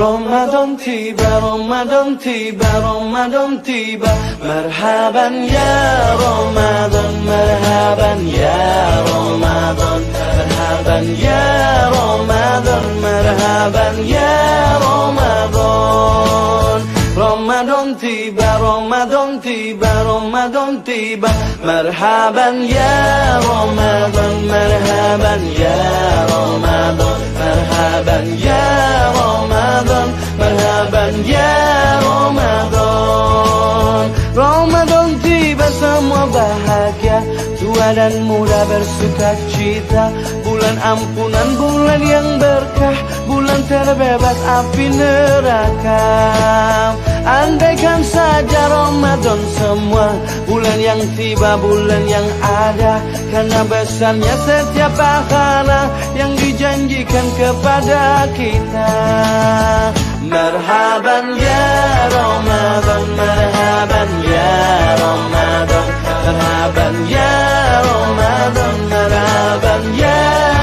Ramadan tiba, Ramadan tiba, Ramadan tiba. Marhaban ya Ramadan, marhaban ya Ramadan, marhaban ya Ramadan, marhaban ya Ramadan. Ramadan tiba, Ramadan tiba, Ramadan tiba. Marhaban ya Ramadan, marhaban ya Ramadan, marhaban ya Ramadan, marhaban ya Ramadan. Ramadan tiba, semua bahagia, tua dan muda bersuka cita. Bulan ampunan, bulan yang berkah, bulan terbebas api neraka. Andaikan saja Ramadan semua, bulan yang tiba, bulan yang ada. Karena besarnya setiap pahala yang dijanjikan kepada kita. Marhaban ya Ramadan, marhaban ya Ramadan, marhaban ya Ramadan, marhaban ya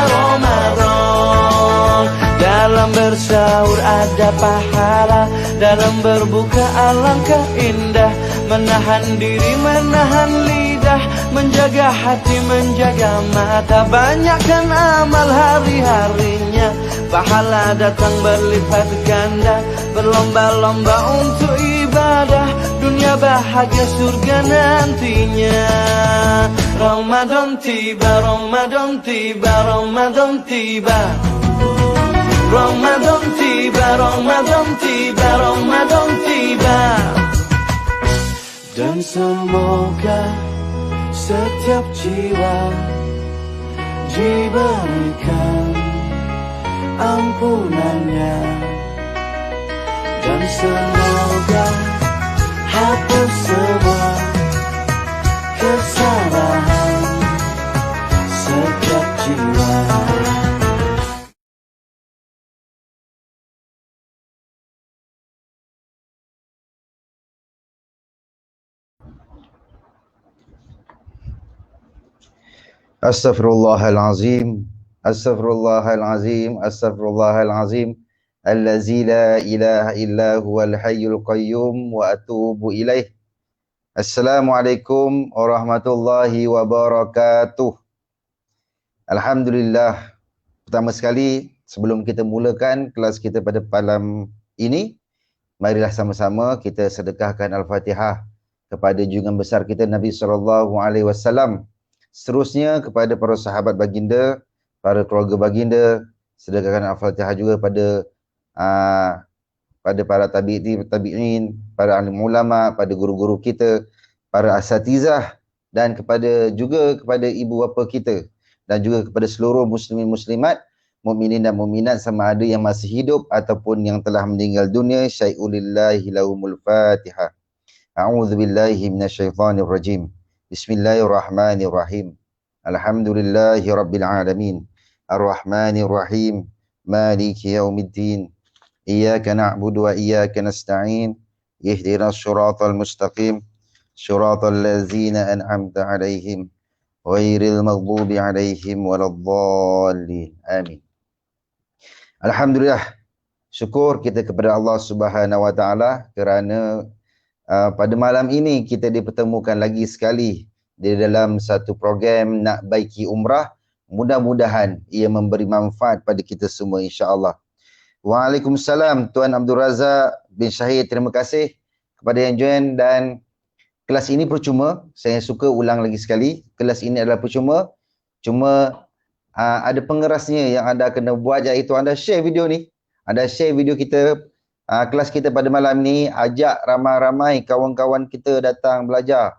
Ramadan. Dalam bersahur ada pahala, dalam berbuka alangkah indah. Menahan diri, menahan lidah, menjaga hati, menjaga mata. Banyakkan amal hari-harinya, pahala datang berlipat ganda. Berlomba-lomba untuk ibadah, dunia bahagia surga nantinya. Ramadan tiba, Ramadan tiba, Ramadan tiba. Ramadan tiba, Ramadan tiba, Ramadan tiba. Dan semoga setiap jiwa diberikan ampunannya. Dan semoga hapus semua kesalahan setiap jiwa. Astaghfirullahalazim, astaghfirullahalazim, astaghfirullahalazim. Allazi la ilaha illa huwal hayyul qayyum wa atubu ilaih. Assalamualaikum warahmatullahi wabarakatuh. Alhamdulillah. Pertama sekali, sebelum kita mulakan kelas kita pada malam ini, marilah sama-sama kita sedekahkan Al-Fatihah kepada junjungan besar kita Nabi SAW. Seterusnya kepada para sahabat baginda, para keluarga baginda, sedekahkan Al-Fatihah juga pada para tabi'in, para alim ulama, pada guru-guru kita, para asatizah, dan juga kepada ibu bapa kita, dan juga kepada seluruh muslimin muslimat, mukminin dan mukminat sama ada yang masih hidup ataupun yang telah meninggal dunia. Syai'ulillahi lahumul Fatihah. A'udzubillahi minasyaitonirrajim. Bismillahirrahmanirrahim. Alhamdulillahi rabbil alamin. Ar-Rahmanirrahim. Maliki yaumiddin. Iyyaka na'budu wa iyyaka nasta'in. Ihdinas siratal mustaqim. Siratal ladzina an'amta 'alaihim ghairil maghdubi 'alaihim waladdallin. Amin. Alhamdulillah. Syukur kita kepada Allah Subhanahu wa taala kerana pada malam ini kita dipertemukan lagi sekali di dalam satu program Nak Baiki Umrah. Mudah-mudahan ia memberi manfaat pada kita semua insya-Allah. Waalaikumsalam Tuan Abdul Razak bin Syahid. Terima kasih kepada yang join, dan kelas ini percuma. Saya suka ulang lagi sekali. Kelas ini adalah percuma. Cuma ada pengerasnya yang anda kena buat, iaitu anda share video ni. Anda share video kita, kelas kita pada malam ni, ajak ramai-ramai kawan-kawan kita datang belajar.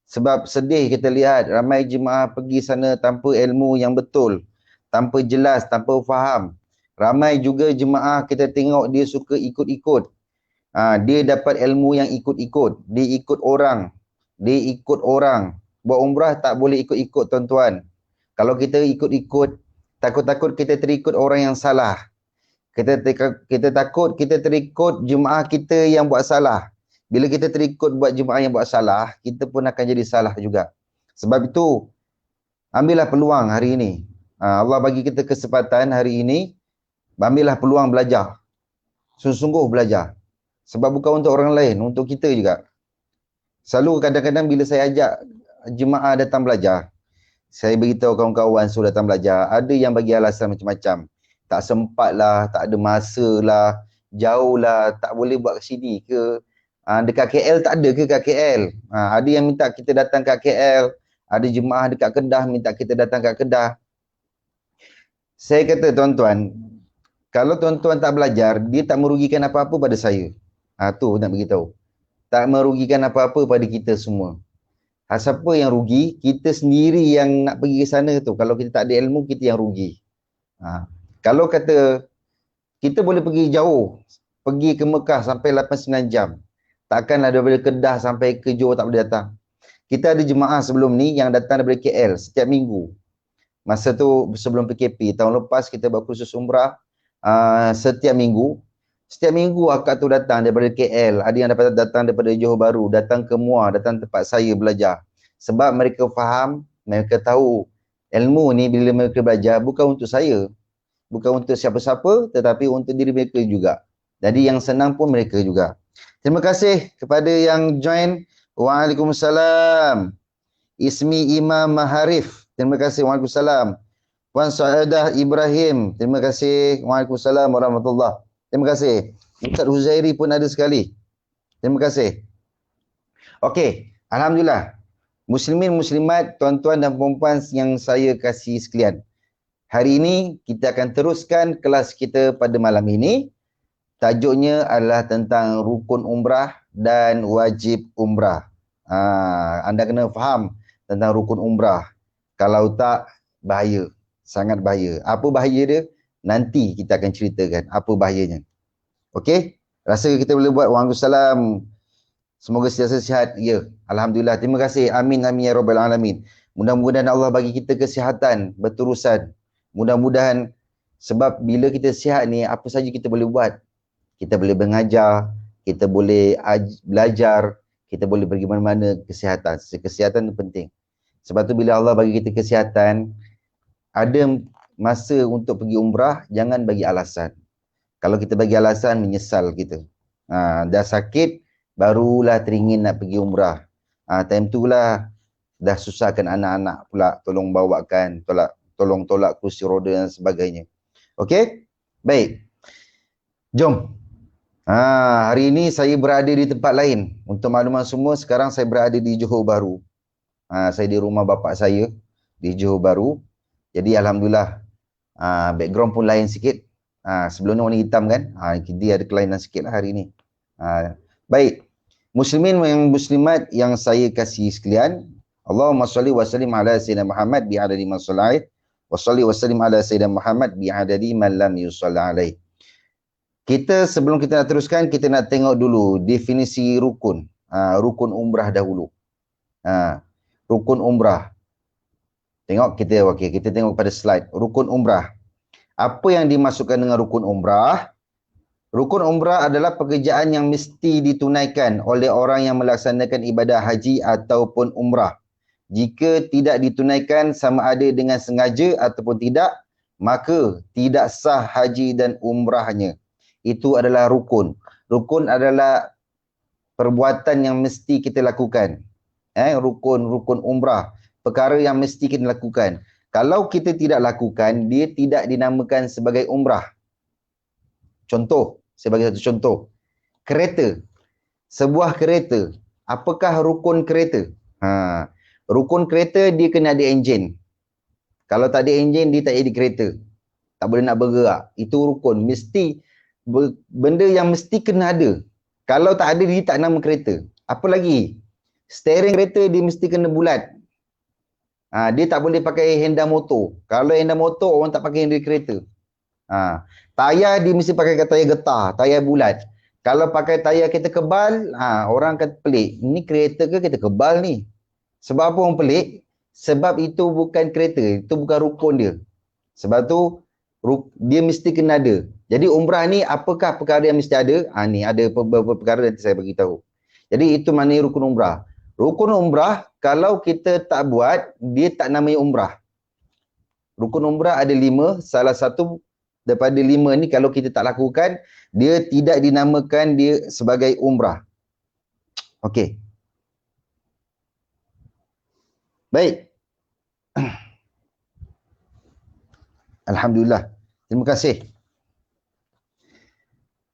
Sebab sedih kita lihat ramai jemaah pergi sana tanpa ilmu yang betul, tanpa jelas, tanpa faham. Ramai juga jemaah kita tengok dia suka ikut-ikut. Dia dapat ilmu yang ikut-ikut, dia ikut orang. Buat umrah tak boleh ikut-ikut tuan-tuan. Kalau kita ikut-ikut, takut-takut kita terikut orang yang salah. Kita takut kita terikut jemaah kita yang buat salah. Bila kita terikut buat jemaah yang buat salah, kita pun akan jadi salah juga. Sebab itu, ambillah peluang hari ini. Allah bagi kita kesempatan hari ini, ambillah peluang belajar. sungguh-sungguh belajar. Sebab bukan untuk orang lain, untuk kita juga. Selalu kadang-kadang bila saya ajak jemaah datang belajar, saya beritahu kawan-kawan suruh datang belajar, ada yang bagi alasan macam-macam. Tak sempat lah, tak ada masa lah, jauh lah, tak boleh buat ke sini ke. Dekat KL tak ada ke kat KL? Ada yang minta kita datang kat KL, ada jemaah dekat Kedah minta kita datang kat Kedah. Saya kata tuan-tuan, kalau tuan-tuan tak belajar, dia tak merugikan apa-apa pada saya. Tu nak beritahu. Tak merugikan apa-apa pada kita semua. Siapa yang rugi? Kita sendiri yang nak pergi ke sana tu. Kalau kita tak ada ilmu, kita yang rugi. Kalau kata kita boleh pergi jauh, pergi ke Mekah sampai 8-9 jam. Takkanlah daripada Kedah sampai ke Johor tak boleh datang. Kita ada jemaah sebelum ni yang datang daripada KL setiap minggu. Masa tu sebelum PKP, tahun lepas kita buat kursus umrah setiap minggu. Setiap minggu akak tu datang daripada KL, ada yang dapat datang daripada Johor Bahru, datang ke Muar, datang tempat saya belajar. Sebab mereka faham, mereka tahu ilmu ni bila mereka belajar bukan untuk saya, bukan untuk siapa-siapa, tetapi untuk diri mereka juga. Jadi yang senang pun mereka juga. Terima kasih kepada yang join. Waalaikumsalam. Ismi Imam Maharif. Terima kasih. Waalaikumsalam. Puan Saedah Ibrahim. Terima kasih. Waalaikumsalam warahmatullahi. Terima kasih. Ustaz Huzairi pun ada sekali. Terima kasih. Okey, alhamdulillah. Muslimin muslimat, tuan-tuan dan puan-puan yang saya kasih sekalian. Hari ini kita akan teruskan kelas kita pada malam ini. Tajuknya adalah tentang rukun umrah dan wajib umrah. Anda kena faham tentang rukun umrah. Kalau tak, bahaya. Sangat bahaya. Apa bahaya dia? Nanti kita akan ceritakan apa bahayanya. Okey? Rasa kita boleh buat. Waalaikumsalam. Semoga sentiasa sihat. Ya. Alhamdulillah. Terima kasih. Amin. Amin. Ya Rabbal Alamin. Mudah-mudahan Allah bagi kita kesihatan berterusan. Mudah-mudahan sebab bila kita sihat ni, apa saja kita boleh buat. Kita boleh mengajar. Kita boleh belajar. Kita boleh pergi mana-mana. Kesihatan. Kesihatan itu penting. Sebab tu bila Allah bagi kita kesihatan, ada masa untuk pergi umrah, jangan bagi alasan. Kalau kita bagi alasan, menyesal kita. Dah sakit, barulah teringin nak pergi umrah. Time tu lah dah susahkan anak-anak pula, tolong bawakan, tolong tolak kursi roda dan sebagainya. Okey? Baik. Jom. Hari ini saya berada di tempat lain. Untuk makluman semua, sekarang saya berada di Johor Bahru. Saya di rumah bapa saya di Johor Bahru. Jadi alhamdulillah background pun lain sikit. Sebelum ni warna hitam kan. Dia ada kelainan sikit lah hari ni. Baik. Muslimin yang muslimat yang saya kasih sekalian. Allahumma salli wa sallim ala Sayyidina Muhammad bi'adadi man sala'id. Wa salli wa sallim ala Sayyidina Muhammad bi'adadi man lam yusalla alaih. Kita sebelum kita nak teruskan, kita nak tengok dulu definisi rukun. Rukun umrah dahulu. Rukun umrah. Tengok kita tengok pada slide. Rukun umrah. Apa yang dimasukkan dengan rukun umrah? Rukun umrah adalah pekerjaan yang mesti ditunaikan oleh orang yang melaksanakan ibadah haji ataupun umrah. Jika tidak ditunaikan sama ada dengan sengaja ataupun tidak, maka tidak sah haji dan umrahnya. Itu adalah rukun. Rukun adalah perbuatan yang mesti kita lakukan. Rukun umrah. Perkara yang mesti kita lakukan. Kalau kita tidak lakukan, dia tidak dinamakan sebagai umrah. Contoh, saya bagi satu contoh. Kereta. Sebuah kereta. Apakah rukun kereta? Rukun kereta dia kena ada enjin. Kalau tak ada enjin, dia tak jadi kereta. Tak boleh nak bergerak. Itu rukun. Mesti, benda yang mesti kena ada. Kalau tak ada, dia tak nama kereta. Apa lagi? Steering kereta dia mesti kena bulat. Dia tak boleh pakai hendak motor. Kalau hendak motor, orang tak pakai hendak kereta. Tayar dia mesti pakai tayar getah, tayar bulat. Kalau pakai tayar kereta kebal, orang akan pelik. Ini kereta ke kereta kebal ni? Sebab apa orang pelik? Sebab itu bukan kereta. Itu bukan rukun dia. Sebab tu, dia mesti kena ada. Jadi umrah ni, apakah perkara yang mesti ada? Ni ada beberapa perkara nanti saya beritahu. Jadi itu maknanya rukun umrah. Rukun umrah, kalau kita tak buat, dia tak namanya umrah. Rukun umrah ada 5, salah satu daripada 5 ni kalau kita tak lakukan, Dia tidak dinamakan dia sebagai umrah. Okey. Baik. Alhamdulillah. Terima kasih.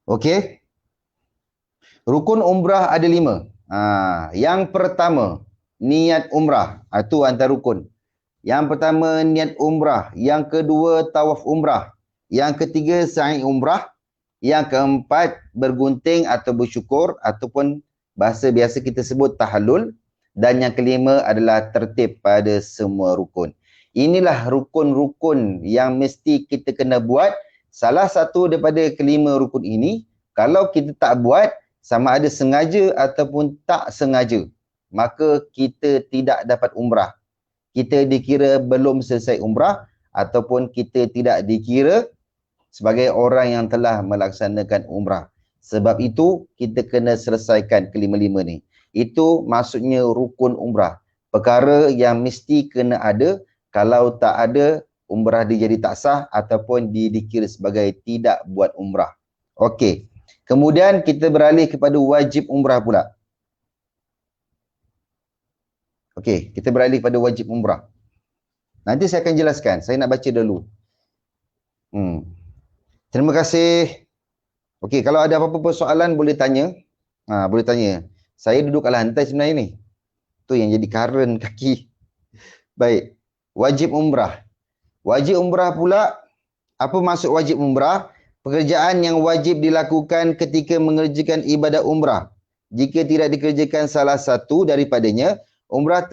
Okey. Rukun umrah ada 5. Yang pertama, niat umrah. Itu antara rukun. Yang pertama, niat umrah. Yang kedua, tawaf umrah. Yang ketiga, sa'i umrah. Yang keempat, bergunting atau bersyukur ataupun bahasa biasa kita sebut tahallul. Dan yang kelima adalah tertib pada semua rukun. Inilah rukun-rukun yang mesti kita kena buat. Salah satu daripada kelima rukun ini, kalau kita tak buat, sama ada sengaja ataupun tak sengaja, maka kita tidak dapat umrah. Kita dikira belum selesai umrah ataupun kita tidak dikira sebagai orang yang telah melaksanakan umrah. Sebab itu, kita kena selesaikan kelima-lima ni. Itu maksudnya rukun umrah. Perkara yang mesti kena ada. Kalau tak ada, umrah dia jadi tak sah ataupun dia dikira sebagai tidak buat umrah. Okey. Kemudian kita beralih kepada wajib umrah pula. Okey, kita beralih kepada wajib umrah. Nanti saya akan jelaskan. Saya nak baca dulu. Terima kasih. Okey, kalau ada apa-apa soalan boleh tanya. Boleh tanya. Saya duduk kat lantai sebenarnya ni. Tu yang jadi karen kaki. Baik. Wajib umrah. Wajib umrah pula, apa maksud wajib umrah? Pekerjaan yang wajib dilakukan ketika mengerjakan ibadat umrah. Jika tidak dikerjakan salah satu daripadanya, umrah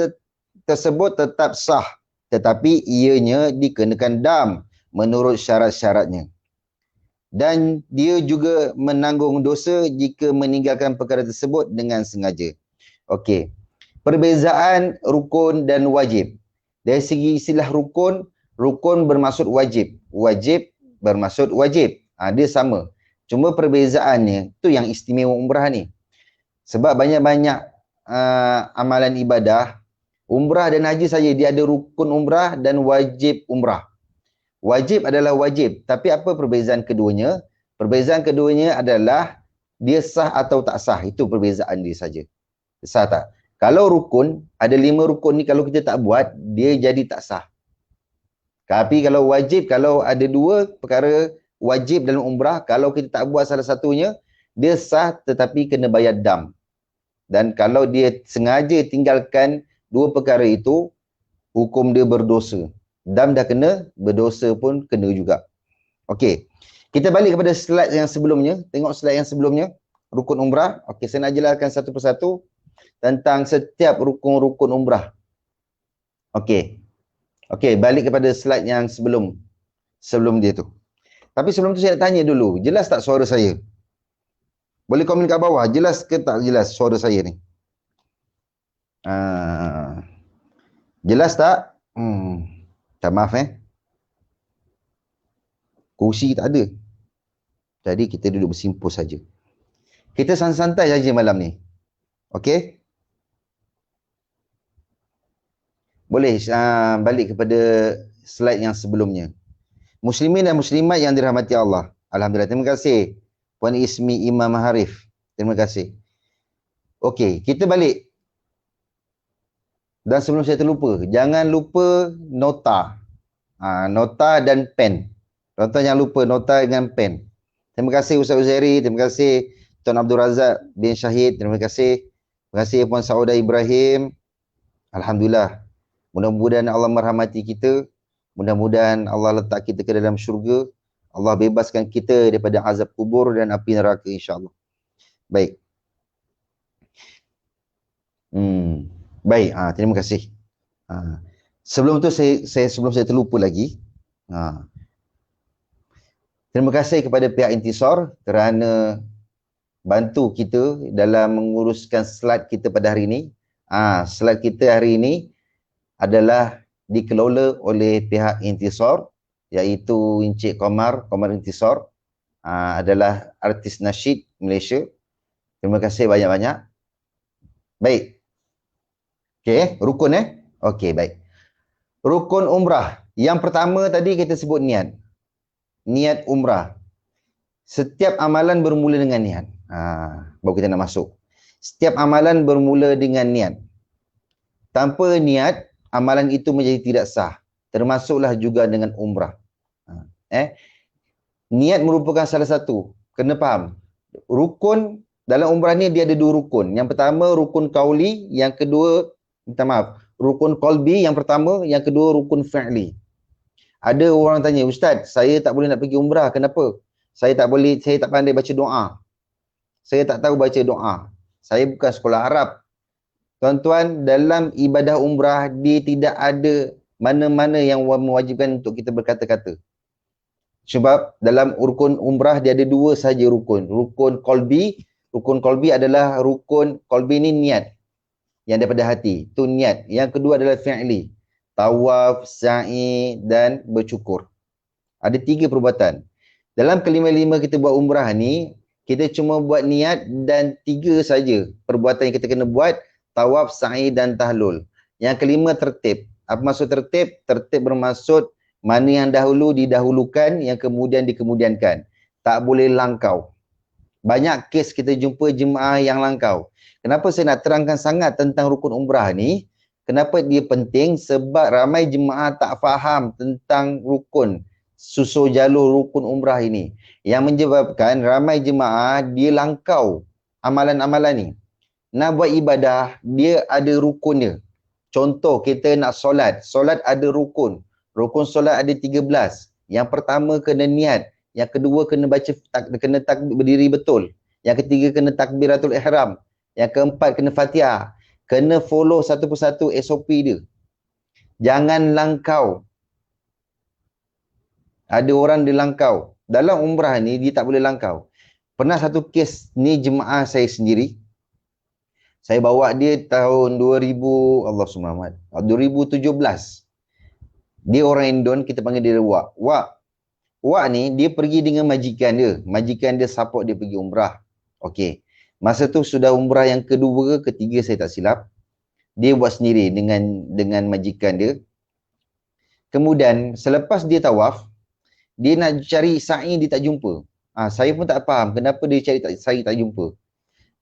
tersebut tetap sah. Tetapi ianya dikenakan dam menurut syarat-syaratnya. Dan dia juga menanggung dosa jika meninggalkan perkara tersebut dengan sengaja. Okey. Perbezaan rukun dan wajib. Dari segi istilah rukun, rukun bermaksud wajib. Wajib bermaksud wajib. Dia sama. Cuma perbezaannya, tu yang istimewa umrah ni. Sebab banyak-banyak amalan ibadah, umrah dan haji saja dia ada rukun umrah dan wajib umrah. Wajib adalah wajib. Tapi apa perbezaan keduanya? Perbezaan keduanya adalah dia sah atau tak sah. Itu perbezaan dia saja. Sah tak? Kalau rukun, ada 5 rukun ni kalau kita tak buat, dia jadi tak sah. Tapi kalau wajib, kalau ada 2 perkara wajib dalam umrah, kalau kita tak buat salah satunya, dia sah tetapi kena bayar dam. Dan kalau dia sengaja tinggalkan 2 perkara itu, hukum dia berdosa. Dam dah kena, berdosa pun kena juga. Okey. Kita balik kepada slide yang sebelumnya. Tengok slide yang sebelumnya. Rukun umrah. Okey, saya nak jelaskan satu persatu tentang setiap rukun-rukun umrah. Okey. Okey, balik kepada slide yang sebelum dia tu. Tapi sebelum tu saya nak tanya dulu, jelas tak suara saya? Boleh komen kat bawah, jelas ke tak jelas suara saya ni? Jelas tak? Tak maaf kursi tak ada. Jadi kita duduk bersimpul saja. Kita santai-santai saja malam ni. Okey? Boleh balik kepada slide yang sebelumnya. Muslimin dan muslimat yang dirahmati Allah. Alhamdulillah. Terima kasih Puan Ismi Imam Harif. Terima kasih. Okey, kita balik. Dan sebelum saya terlupa, jangan lupa nota. Nota dan pen. Nota jangan lupa nota dengan pen. Terima kasih Ustaz Uzairi, terima kasih Tuan Abdul Razak bin Syahid, terima kasih. Terima kasih Puan Saudah Ibrahim. Alhamdulillah. Mudah-mudahan Allah merahmati kita. Mudah-mudahan Allah letak kita ke dalam syurga. Allah bebaskan kita daripada azab kubur dan api neraka insya-Allah. Baik. Baik, terima kasih. Sebelum tu sebelum saya terlupa lagi. Terima kasih kepada pihak Intisar kerana bantu kita dalam menguruskan slide kita pada hari ini. Slide kita hari ini adalah dikelola oleh pihak Intisar, iaitu Encik Komar Intisar, adalah artis nasyid Malaysia. Terima kasih banyak-banyak. Baik. Okey, rukun Okey, baik. Rukun umrah. Yang pertama tadi kita sebut niat. Niat umrah. Setiap amalan bermula dengan niat. Baru kita nak masuk. Setiap amalan bermula dengan niat. Tanpa niat, amalan itu menjadi tidak sah. Termasuklah juga dengan umrah. Niat merupakan salah satu. Kena faham. Rukun dalam umrah ni dia ada dua rukun. Yang pertama rukun qauli, yang kedua, minta maaf, rukun qalbi yang pertama, yang kedua rukun fi'li. Ada orang tanya, Ustaz, saya tak boleh nak pergi umrah, kenapa? Saya tak pandai baca doa. Saya tak tahu baca doa. Saya bukan sekolah Arab. Tuan-tuan, dalam ibadah umrah, dia tidak ada mana-mana yang mewajibkan untuk kita berkata-kata. Sebab dalam rukun umrah, dia ada dua sahaja rukun. Rukun qalbi. Rukun qalbi adalah rukun, qalbi ni niat. Yang daripada hati. Itu niat. Yang kedua adalah fi'li. Tawaf, sa'i dan bercukur. Ada 3 perbuatan. Dalam kelima-lima kita buat umrah ni, kita cuma buat niat dan 3 saja perbuatan yang kita kena buat, tawaf, sa'i dan tahlul. Yang kelima tertib. Apa maksud tertib? Tertib bermaksud mana yang dahulu didahulukan, yang kemudian dikemudiankan. Tak boleh langkau. Banyak kes kita jumpa jemaah yang langkau. Kenapa saya nak terangkan sangat tentang rukun umrah ni? Kenapa dia penting? Sebab ramai jemaah tak faham tentang rukun, susul jalur rukun umrah ini. Yang menyebabkan ramai jemaah dia langkau amalan-amalan ni. Nak buat ibadah, dia ada rukun dia. Contoh, kita nak solat. Solat ada rukun. Rukun solat ada 13. Yang pertama kena niat. Yang kedua kena baca, kena berdiri betul. Yang ketiga kena takbiratul ihram. Yang keempat kena Fatihah. Kena follow satu persatu SOP dia. Jangan langkau. Ada orang dia langkau. Dalam umrah ni dia tak boleh langkau. Pernah satu kes ni jemaah saya sendiri. Saya bawa dia tahun 2017. Dia orang Indon, kita panggil dia Wak. Wak ni dia pergi dengan majikan dia. Majikan dia support dia pergi umrah. Okey. Masa tu sudah umrah yang kedua ke ketiga saya tak silap. Dia buat sendiri dengan majikan dia. Kemudian selepas dia tawaf, dia nak cari sa'i, dia tak jumpa. Saya pun tak faham kenapa dia cari sa'i tak jumpa.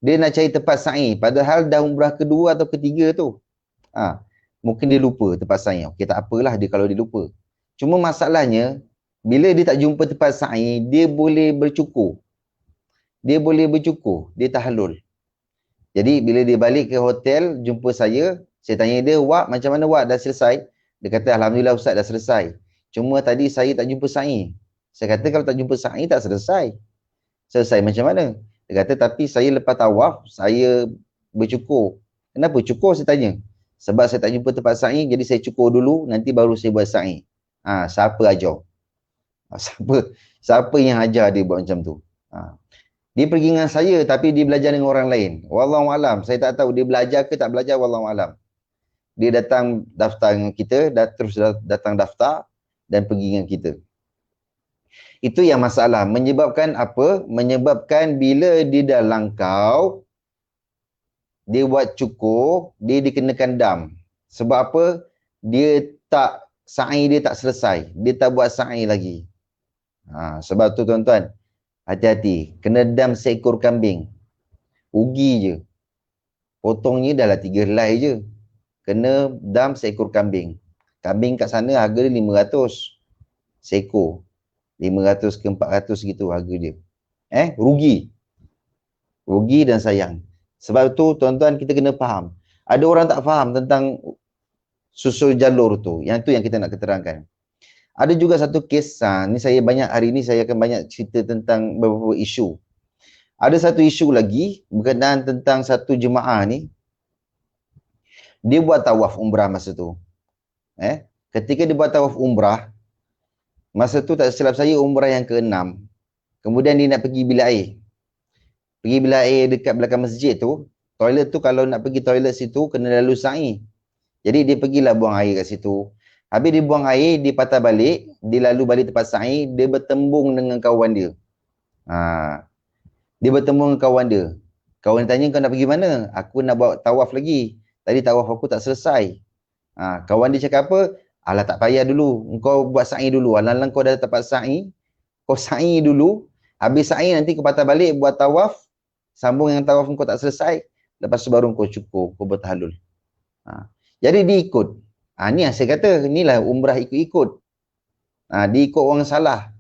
Dia nak cari tempat sa'i, padahal dah umrah kedua atau ketiga tu. Mungkin dia lupa tempat sa'i. Okey, tak apalah dia kalau dia lupa. Cuma masalahnya, bila dia tak jumpa tempat sa'i, dia boleh bercukur. Dia tahlul. Jadi bila dia balik ke hotel, jumpa saya tanya dia, Wak, macam mana Wak, dah selesai? Dia kata, Alhamdulillah Ustaz, dah selesai. Cuma tadi saya tak jumpa sa'i. Saya kata, kalau tak jumpa sa'i, tak selesai. Selesai macam mana? Dia kata, tapi saya lepas tawaf, saya bercukur. Kenapa cukur, saya tanya. Sebab saya tak jumpa tempat sa'i, jadi saya cukur dulu, nanti baru saya buat sa'i. Siapa ajar? Siapa yang ajar dia buat macam tu? Dia pergi dengan saya, tapi dia belajar dengan orang lain. Wallahualam, saya tak tahu dia belajar ke tak belajar, wallahualam. Dia datang daftar dengan kita, terus datang daftar dan pergi dengan kita. Itu yang masalah. Menyebabkan apa? Menyebabkan bila dia dah langkau, dia buat cukur, dia dikenakan dam. Sebab apa? Dia tak, sa'i dia tak selesai. Dia tak buat sa'i lagi. Sebab tu tuan-tuan, hati-hati. Kena dam seekor kambing. Rugi je. Potongnya dah lah 3 helai je. Kena dam seekor kambing. Kambing kat sana harga dia 500 seekor. 500 ke 400 gitu harga dia. Rugi. Rugi dan sayang. Sebab tu tuan-tuan kita kena faham. Ada orang tak faham tentang susul jalur tu. Yang tu yang kita nak keterangkan. Ada juga satu kes, ni hari ni saya akan banyak cerita tentang beberapa isu. Ada satu isu lagi berkenaan tentang satu jemaah ni. Dia buat tawaf umrah masa tu. Ketika dia buat tawaf umrah, masa tu tak silap saya umrah yang ke-6. Kemudian dia nak pergi bilik air. Pergi bilik air dekat belakang masjid tu. Toilet tu kalau nak pergi toilet situ kena lalu sa'i. Jadi dia pergilah buang air kat situ. Habis dia buang air, dia patah balik. Dia lalu balik tempat sa'i. Dia bertembung dengan kawan dia. Dia bertembung dengan kawan dia. Kawan tanya, kau nak pergi mana? Aku nak buat tawaf lagi. Tadi tawaf aku tak selesai. Kawan dia cakap apa? Alah tak payah dulu. Kau buat sa'i dulu. Alang-alang kau dah tempat sa'i. Kau sa'i dulu. Habis sa'i nanti kau patah balik buat tawaf, sambung yang tawaf kau tak selesai, lepas tu baru kau cukur, kau bertahlul. Jadi diikut. Ni yang saya kata, inilah umrah ikut-ikut. Diikut orang salah.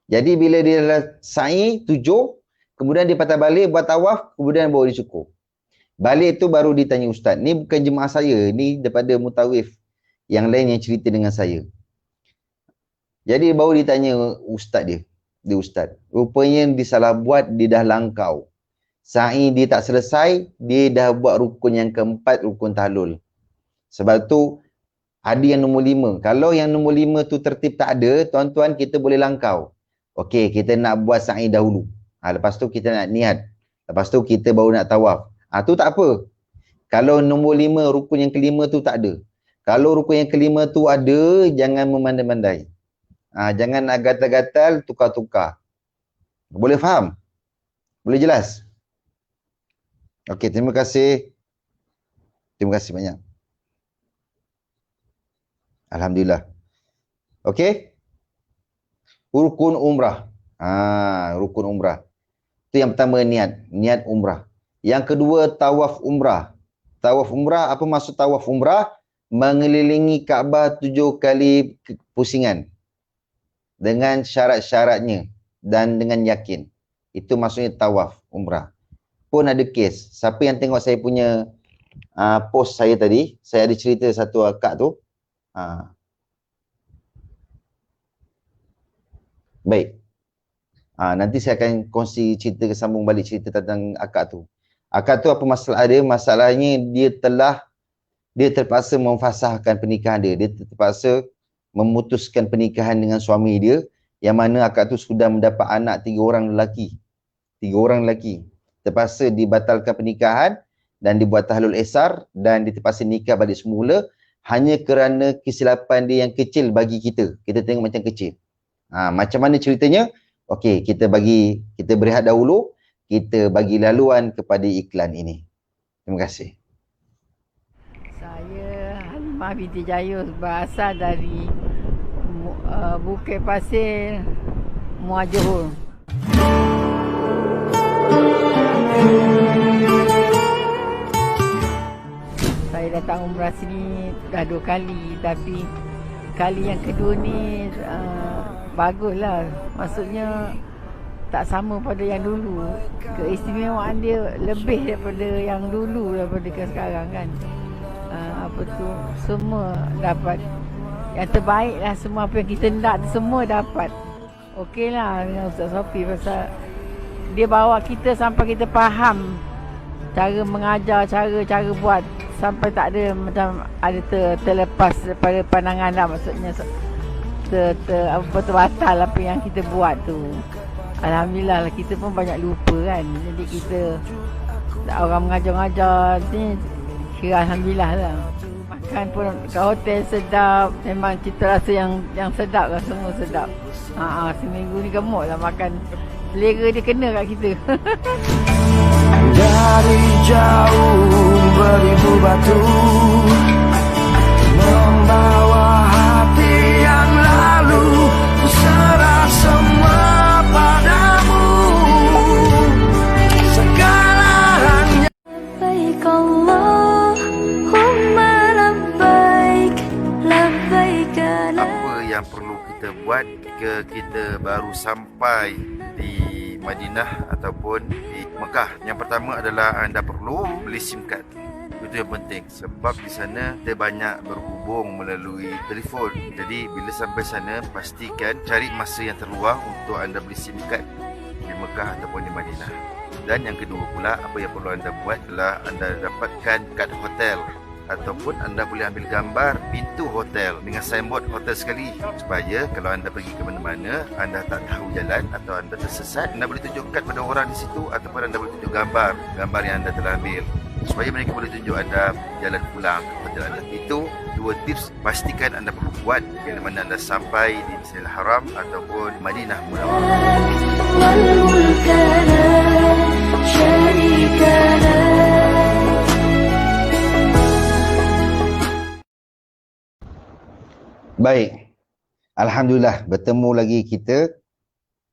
Jadi bila dia dah sa'i 7, kemudian dia patah balik buat tawaf, kemudian baru dia cukur. Balik tu baru ditanya ustaz. Ni bukan jemaah saya, ni daripada mutawif yang lain yang cerita dengan saya. Jadi baru ditanya ustaz dia. Dia ustaz. Rupanya dia salah buat, dia dah langkau. Sa'i dia tak selesai, dia dah buat rukun yang keempat, rukun tahlul. Sebab tu ada yang nombor 5. Kalau yang nombor 5 tu tertib tak ada, tuan-tuan kita boleh langkau. Okey, kita nak buat sa'i dahulu. Lepas tu kita nak niat. Lepas tu kita baru nak tawaf. Tu tak apa. Kalau nombor 5, rukun yang kelima tu tak ada. Kalau rukun yang kelima tu ada, jangan memandai-mandai. Jangan nak gatal-gatal, tukar-tukar. Boleh faham? Boleh jelas? Okey, terima kasih. Terima kasih banyak. Alhamdulillah. Okey? Rukun umrah. Rukun umrah. Itu yang pertama niat. Niat umrah. Yang kedua, tawaf umrah. Tawaf umrah, apa maksud tawaf umrah? Mengelilingi Kaabah 7 kali pusingan. Dengan syarat-syaratnya. Dan dengan yakin. Itu maksudnya tawaf umrah. Pun ada kes. Siapa yang tengok saya punya post saya tadi, saya ada cerita satu akak tu. Baik. Nanti saya akan kongsi cerita, sambung balik cerita tentang akak tu. Akak tu apa masalah dia? Masalahnya dia terpaksa memfasahkan pernikahan dia. Dia terpaksa memutuskan pernikahan dengan suami dia, yang mana akak tu sudah mendapat anak 3 orang lelaki. 3 orang lelaki. Terpaksa dibatalkan pernikahan dan dibuat tahlul ihsar dan dia terpaksa nikah balik semula hanya kerana kesilapan dia yang kecil bagi kita. Kita tengok macam kecil. Macam mana ceritanya? Okey, kita berehat dahulu. Kita bagi laluan kepada iklan ini. Terima kasih. Saya Halimah binti Jayus, berasal dari Bukit Pasir, Muar Johor. Saya datang umrah sini dah 2 kali, tapi kali yang kedua ni baguslah. Maksudnya tak sama pada yang dulu. Keistimewaan dia lebih daripada yang dulu, daripada ke sekarang kan. Semua dapat yang terbaik lah. Semua apa yang kita nak tu semua dapat. Okey lah dengan Ustaz Sofi, pasal dia bawa kita sampai kita faham cara mengajar, cara buat, sampai tak ada macam ada terlepas daripada pandangan lah. Maksudnya terbatal apa yang kita buat tu. Alhamdulillah lah, kita pun banyak lupa kan. Jadi kita orang mengajar-ngajar ni, kira Alhamdulillah lah. Makan pun kat hotel sedap. Memang cita rasa yang sedap lah, semua sedap. Seminggu ni gemuk lah makan. Selera dia kena kat kita. Dari jauh beribu batu membawa hati yang lalu, serah semua padamu. Segala hanya Labbaik Allahumma labbaik, labbaik la. Apa yang perlu kita buat jika kita baru sampai di Madinah ataupun di Mekah? Yang pertama adalah anda perlu beli SIM card. Itu yang penting, sebab di sana kita banyak berhubung melalui telefon. Jadi bila sampai sana, pastikan cari masa yang terluang untuk anda beli SIM card di Mekah ataupun di Madinah. Dan yang kedua pula, apa yang perlu anda buat adalah anda dapatkan kad hotel, ataupun anda boleh ambil gambar pintu hotel dengan signboard hotel sekali, supaya kalau anda pergi ke mana-mana, anda tak tahu jalan atau anda tersesat, anda boleh tunjukkan pada orang di situ, ataupun anda boleh tunjuk gambar yang anda telah ambil, supaya mereka boleh tunjuk anda jalan pulang ke hotel anda. Itu 2 tips pastikan anda perlu buat bila mana anda sampai di Masjidil Haram ataupun Madinah Munawwarah. Wal mulka la syarika la. Baik. Alhamdulillah, bertemu lagi kita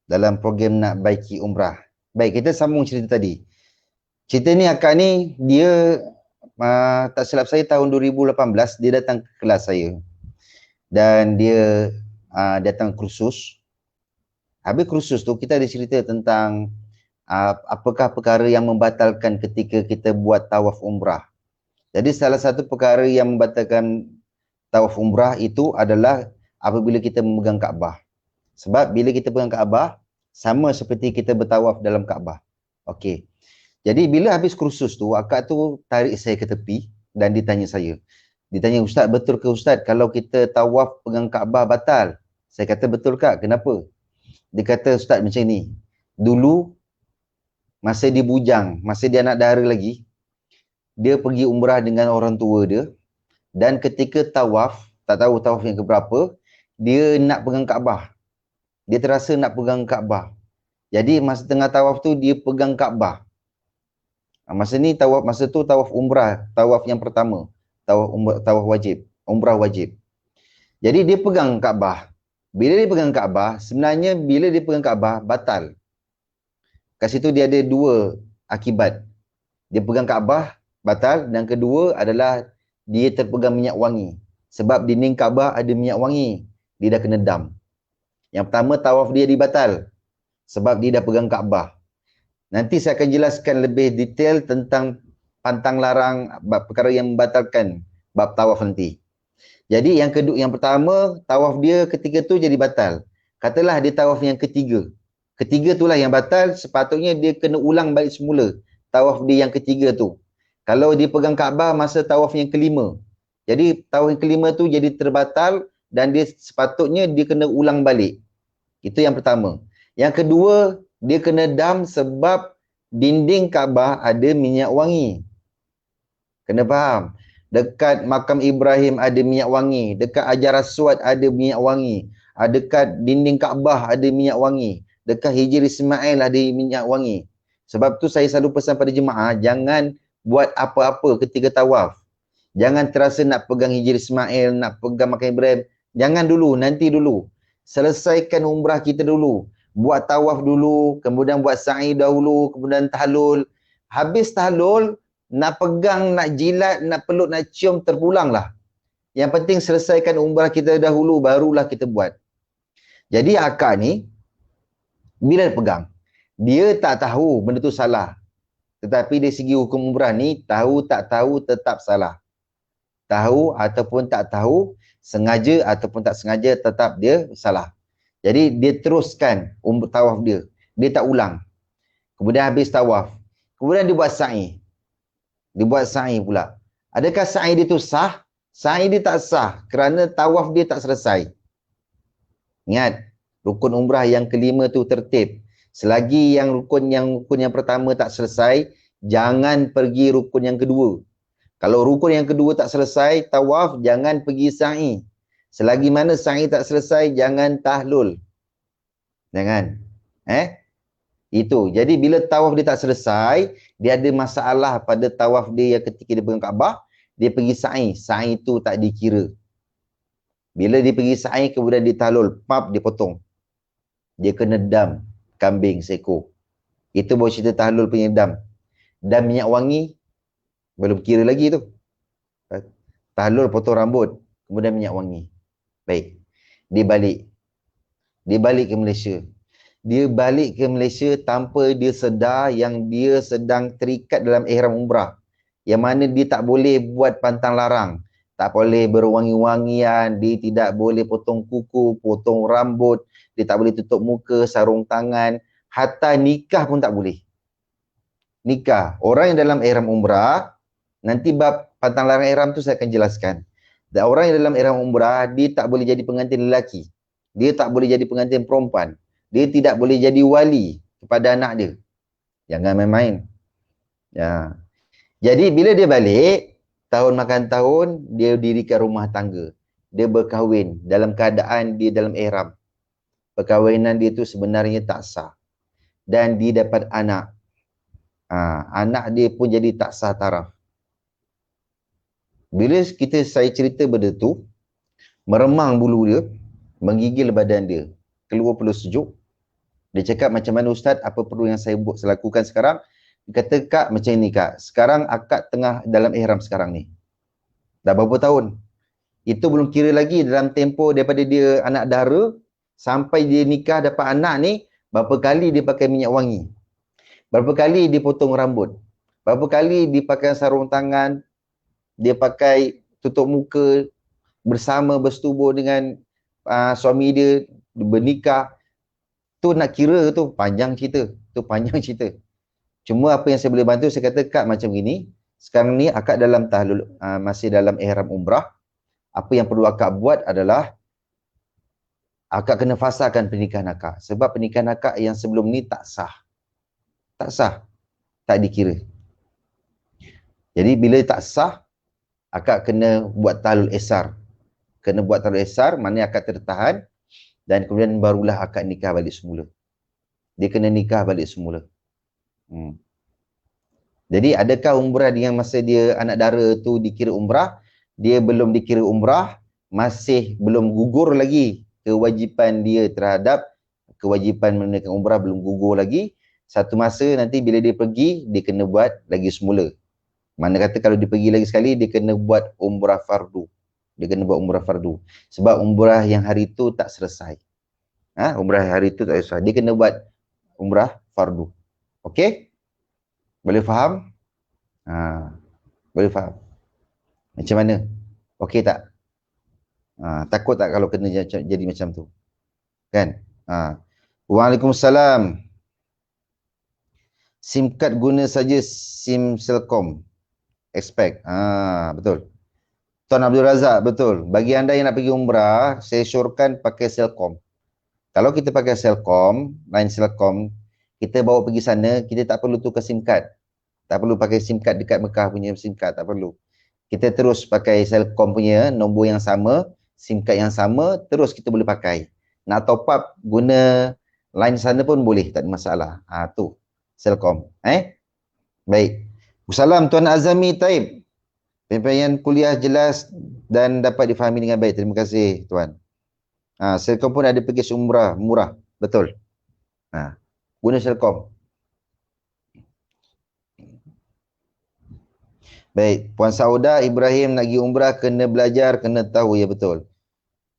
dalam program Nak Baiki Umrah. Baik, kita sambung cerita tadi. Cerita ni akak ni, dia tak silap saya tahun 2018, dia datang ke kelas saya. Dan dia datang kursus. Habis kursus tu, kita ada cerita tentang apakah perkara yang membatalkan ketika kita buat tawaf umrah. Jadi salah satu perkara yang membatalkan tawaf umrah itu adalah apabila kita memegang Kaabah. Sebab bila kita pegang Kaabah, sama seperti kita bertawaf dalam Kaabah. Okey. Jadi bila habis kursus tu, akak tu tarik saya ke tepi dan ditanya saya. Ditanya, Ustaz, betul ke Ustaz kalau kita tawaf pegang Kaabah batal? Saya kata, betul Kak, kenapa? Dia kata, Ustaz macam ni. Dulu, masa dia bujang, masa dia anak dara lagi, dia pergi umrah dengan orang tua dia. Dan ketika tawaf, tak tahu tawaf yang keberapa, dia nak pegang Kaabah. Dia terasa nak pegang Kaabah. Jadi masa tengah tawaf tu dia pegang Kaabah. Masa tu tawaf umrah, tawaf yang pertama, tawaf wajib, umrah wajib. Jadi dia pegang Kaabah. Bila dia pegang Kaabah, sebenarnya bila dia pegang Kaabah batal. Kat situ dia ada dua akibat. Dia pegang Kaabah batal, dan kedua adalah dia terpegang minyak wangi. Sebab dinding Kaabah ada minyak wangi, dia dah kena dam. Yang pertama, tawaf dia dibatal sebab dia dah pegang Kaabah. Nanti saya akan jelaskan lebih detail tentang pantang larang perkara yang membatalkan bab tawaf nanti. Jadi yang pertama, tawaf dia ketika tu jadi batal. Katalah dia tawaf yang ketiga. Ketiga itulah yang batal, sepatutnya dia kena ulang balik semula tawaf dia yang ketiga tu. Kalau dia pegang Kaabah masa tawaf yang kelima. Jadi tawaf yang kelima tu jadi terbatal dan dia sepatutnya dia kena ulang balik. Itu yang pertama. Yang kedua, dia kena dam sebab dinding Kaabah ada minyak wangi. Kena faham. Dekat makam Ibrahim ada minyak wangi. Dekat Hajar Aswad ada minyak wangi. Dekat dinding Kaabah ada minyak wangi. Dekat Hijri Ismail ada minyak wangi. Sebab tu saya selalu pesan pada jemaah, jangan buat apa-apa ketika tawaf. Jangan terasa nak pegang Hijri Ismail, nak pegang makam Ibrahim. Jangan dulu, nanti dulu. Selesaikan umrah kita dulu. Buat tawaf dulu, kemudian buat sa'i dahulu, kemudian tahlul. Habis tahlul, nak pegang, nak jilat, nak peluk, nak cium, terpulanglah. Yang penting selesaikan umrah kita dahulu, barulah kita buat. Jadi akak ni, bila dia pegang, dia tak tahu benda tu salah. Tetapi dari segi hukum umrah ni, tahu tak tahu tetap salah. Tahu ataupun tak tahu, sengaja ataupun tak sengaja, tetap dia salah. Jadi dia teruskan tawaf dia. Dia tak ulang. Kemudian habis tawaf. Kemudian dia buat sa'i. Dia buat sa'i pula. Adakah sa'i dia tu sah? Sa'i dia tak sah kerana tawaf dia tak selesai. Ingat, rukun umrah yang kelima tu tertib. Selagi rukun yang pertama tak selesai, jangan pergi rukun yang kedua. Kalau rukun yang kedua tak selesai, tawaf, jangan pergi sa'i. Selagi mana sa'i tak selesai, jangan tahlul. Jangan. Itu. Jadi bila tawaf dia tak selesai, dia ada masalah pada tawaf dia yang ketika dia pegang Kaabah, dia pergi sa'i. Sa'i itu tak dikira. Bila dia pergi sa'i, kemudian dia tahlul, pap, dia potong. Dia kena dam kambing seekor. Itu baru cerita tahlul punya dam. Dam minyak wangi, belum kira lagi tu. Tahlul potong rambut, kemudian minyak wangi. Baik. Dia balik ke Malaysia. Dia balik ke Malaysia tanpa dia sedar yang dia sedang terikat dalam ihram umrah. Yang mana dia tak boleh buat pantang larang. Tak boleh berwangi-wangian, dia tidak boleh potong kuku, potong rambut, dia tak boleh tutup muka, sarung tangan, hatta nikah pun tak boleh. Nikah. Orang yang dalam ihram umrah, nanti bab pantang larang ihram tu saya akan jelaskan. Dan orang yang dalam ihram umrah, dia tak boleh jadi pengantin lelaki. Dia tak boleh jadi pengantin perempuan. Dia tidak boleh jadi wali kepada anak dia. Jangan main-main. Ya. Jadi bila dia balik, tahun makan tahun, dia dirikan rumah tangga. Dia berkahwin dalam keadaan dia dalam ihram. Perkahwinan dia tu sebenarnya tak sah. Dan dia dapat anak. Anak dia pun jadi tak sah taraf. Bila saya cerita benda tu, meremang bulu dia, menggigil badan dia, keluar peluh sejuk. Dia cakap, macam mana Ustaz, apa perlu yang saya lakukan sekarang? Dia kata, Kak, macam ni Kak, sekarang akak tengah dalam ihram sekarang ni. Dah berapa tahun? Itu belum kira lagi dalam tempoh daripada dia anak dara sampai dia nikah dapat anak ni, berapa kali dia pakai minyak wangi, berapa kali dia potong rambut, berapa kali dia pakai sarung tangan, dia pakai tutup muka bersama bersetubuh dengan suami dia, bernikah. Tu nak kira tu panjang cerita. Tu panjang cerita. Cuma apa yang saya boleh bantu, saya kata, Kak, macam gini, sekarang ni akak dalam tahlul, masih dalam ihram umrah. Apa yang perlu akak buat adalah akak kena fasahkan pernikahan akak. Sebab pernikahan akak yang sebelum ni tak sah. Tak sah. Tak dikira. Jadi bila tak sah, akak kena buat tahlul ihsar. Kena buat tahlul ihsar, maknanya akak tertahan, dan kemudian barulah akak nikah balik semula. Dia kena nikah balik semula. Jadi adakah umrah dengan masa dia anak dara tu dikira umrah? Dia belum dikira umrah, masih belum gugur lagi kewajipan dia terhadap kewajipan menunaikan umrah, belum gugur lagi. Satu masa nanti bila dia pergi, dia kena buat lagi semula. Mana kata kalau dia pergi lagi sekali, dia kena buat umrah fardu. Dia kena buat umrah fardu. Sebab umrah yang hari tu tak selesai. Umrah hari tu tak selesai. Dia kena buat umrah fardu. Okey? Boleh faham? Boleh faham? Macam mana? Okey tak? Takut tak kalau kena jadi macam tu? Kan? Waalaikumsalam. SIM card guna saja SIM Celcom. Expect. Betul. Tuan Abdul Razak, betul. Bagi anda yang nak pergi umrah, saya syorkan pakai Celcom. Kalau kita pakai Celcom, line Celcom, kita bawa pergi sana, kita tak perlu tukar SIM card. Tak perlu pakai SIM card dekat Mekah punya SIM card, tak perlu. Kita terus pakai Celcom punya nombor yang sama, SIM card yang sama, terus kita boleh pakai. Nak top up guna line sana pun boleh, tak ada masalah. Tu Celcom. Baik. Wassalam Tuan Azami Taib. Penyampaian kuliah jelas dan dapat difahami dengan baik. Terima kasih Tuan. Celcom pun ada package umrah murah. Betul. Guna Celcom. Baik. Puan Sauda Ibrahim nak pergi umrah kena belajar, kena tahu. Ya betul.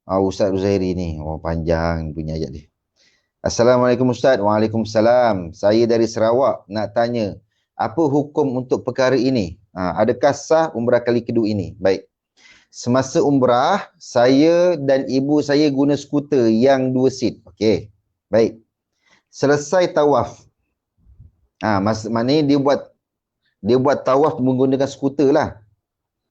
Ustaz Uzairi ni. Panjang punya ayat dia. Assalamualaikum Ustaz. Waalaikumsalam. Saya dari Sarawak nak tanya, apa hukum untuk perkara ini? Adakah sah umrah kali kedua ini? Baik. Semasa umrah, saya dan ibu saya guna skuter yang 2 seat. Okey. Baik. Selesai tawaf. Maknanya dia buat tawaf menggunakan skuter lah.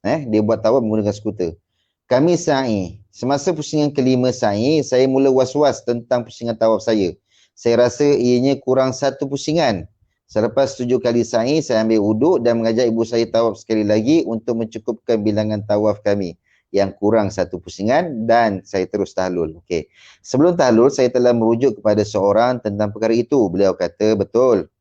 Dia buat tawaf menggunakan skuter. Kami sa'i. Semasa pusingan kelima sa'i, saya mula was-was tentang pusingan tawaf saya. Saya rasa ianya kurang 1 pusingan. Selepas 7 kali sa'i, saya ambil wuduk dan mengajak ibu saya tawaf sekali lagi untuk mencukupkan bilangan tawaf kami yang kurang 1 pusingan, dan saya terus tahlul. Okey. Sebelum tahlul, saya telah merujuk kepada seorang tentang perkara itu. Beliau kata, betul.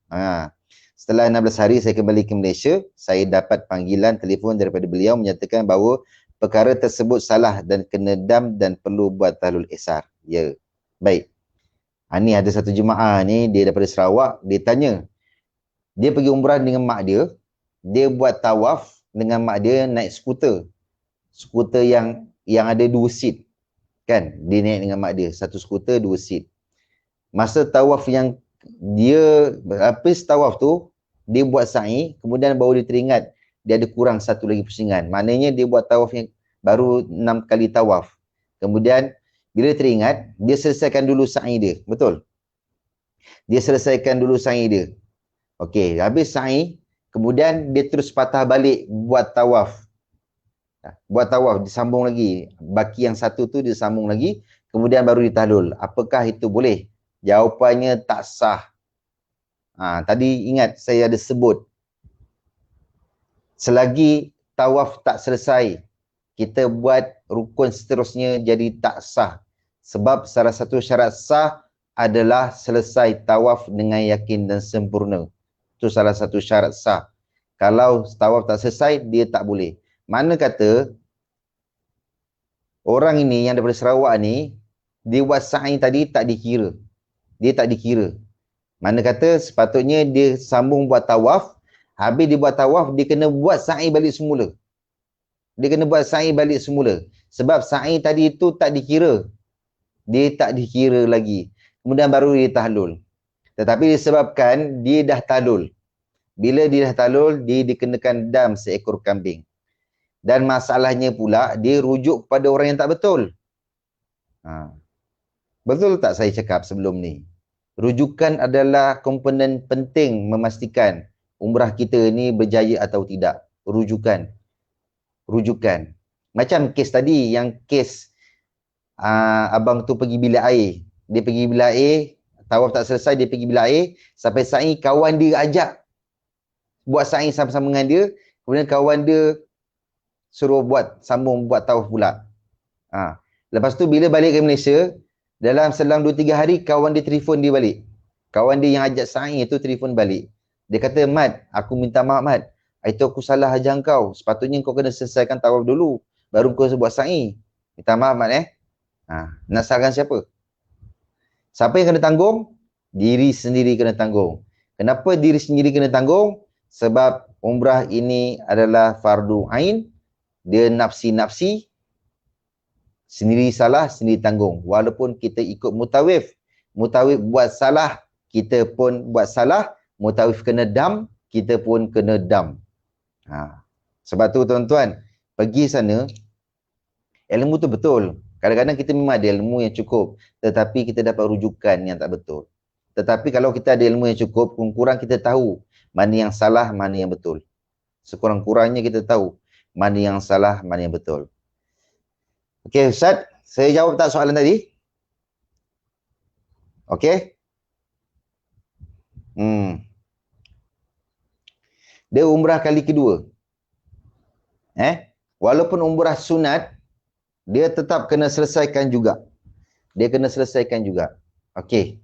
Setelah 16 hari saya kembali ke Malaysia, saya dapat panggilan telefon daripada beliau menyatakan bahawa perkara tersebut salah dan kena dam dan perlu buat tahlul ihsar. Ya. Baik. Ni ada satu jemaah ni, dia daripada Sarawak, dia tanya. Dia pergi umrah dengan mak dia, dia buat tawaf dengan mak dia naik skuter. Skuter yang ada 2 seat. Kan? Dia naik dengan mak dia, 1 skuter 2 seat. Masa tawaf yang dia habis tawaf tu, dia buat sa'i, kemudian baru dia teringat dia ada kurang 1 lagi pusingan. Maknanya dia buat tawaf yang baru 6 kali tawaf. Kemudian bila teringat, dia selesaikan dulu sa'i dia. Betul? Dia selesaikan dulu sa'i dia. Okey, habis sa'i, kemudian dia terus patah balik buat tawaf. Buat tawaf, disambung lagi. Baki yang 1 tu disambung lagi, kemudian baru ditahlul. Apakah itu boleh? Jawapannya tak sah. Tadi ingat saya ada sebut. Selagi tawaf tak selesai, kita buat rukun seterusnya jadi tak sah. Sebab salah satu syarat sah adalah selesai tawaf dengan yakin dan sempurna. Itu salah satu syarat sah. Kalau tawaf tak selesai, dia tak boleh. Mana kata orang ini yang daripada Sarawak ni, dia buat sa'i tadi tak dikira. dia tak dikira. Mana kata sepatutnya dia sambung buat tawaf, habis dia buat tawaf, dia kena buat sa'i balik semula. Dia kena buat sa'i balik semula. Sebab sa'i tadi itu tak dikira. Dia tak dikira lagi. Kemudian baru dia tahlul. Tetapi disebabkan dia dah tahlul. Bila dia dah tahlul, dia dikenakan dam seekor kambing. Dan masalahnya pula, dia rujuk kepada orang yang tak betul. Betul tak saya cakap sebelum ni? Rujukan adalah komponen penting memastikan umrah kita ni berjaya atau tidak. Rujukan. Macam kes tadi, yang kes abang tu pergi bilik air. Dia pergi bilik air, tawaf tak selesai, dia pergi bilik air, sampai sa'i kawan dia ajak buat sa'i sama-sama dengan dia, kemudian kawan dia suruh sambung buat tawaf pula. Lepas tu bila balik ke Malaysia, dalam selang 2-3 hari, kawan dia telefon dia balik. Kawan dia yang ajak sa'i tu telefon balik. Dia kata, Mat, aku minta maaf Mat, itu aku salah ajar kau. Sepatutnya kau kena selesaikan tawaf dulu, baru kau buat sa'i. Minta maaf Mat nak salahkan siapa? Siapa yang kena tanggung? Diri sendiri kena tanggung. Kenapa diri sendiri kena tanggung? Sebab umrah ini adalah fardu ain. Dia nafsi-nafsi. Sendiri salah, sendiri tanggung. Walaupun kita ikut mutawif. Mutawif buat salah, kita pun buat salah. Mutawif kena dam, kita pun kena dam. Sebab tu tuan-tuan, pergi sana, ilmu tu betul. Kadang-kadang kita memang ada ilmu yang cukup, tetapi kita dapat rujukan yang tak betul. Tetapi kalau kita ada ilmu yang cukup, kurang-kurang kita tahu mana yang salah, mana yang betul. Sekurang-kurangnya kita tahu mana yang salah, mana yang betul. Okey Ustaz, saya jawab tak soalan tadi? Okey? Dia umrah kali kedua. Walaupun umrah sunat, dia tetap kena selesaikan juga. Dia kena selesaikan juga. Okey.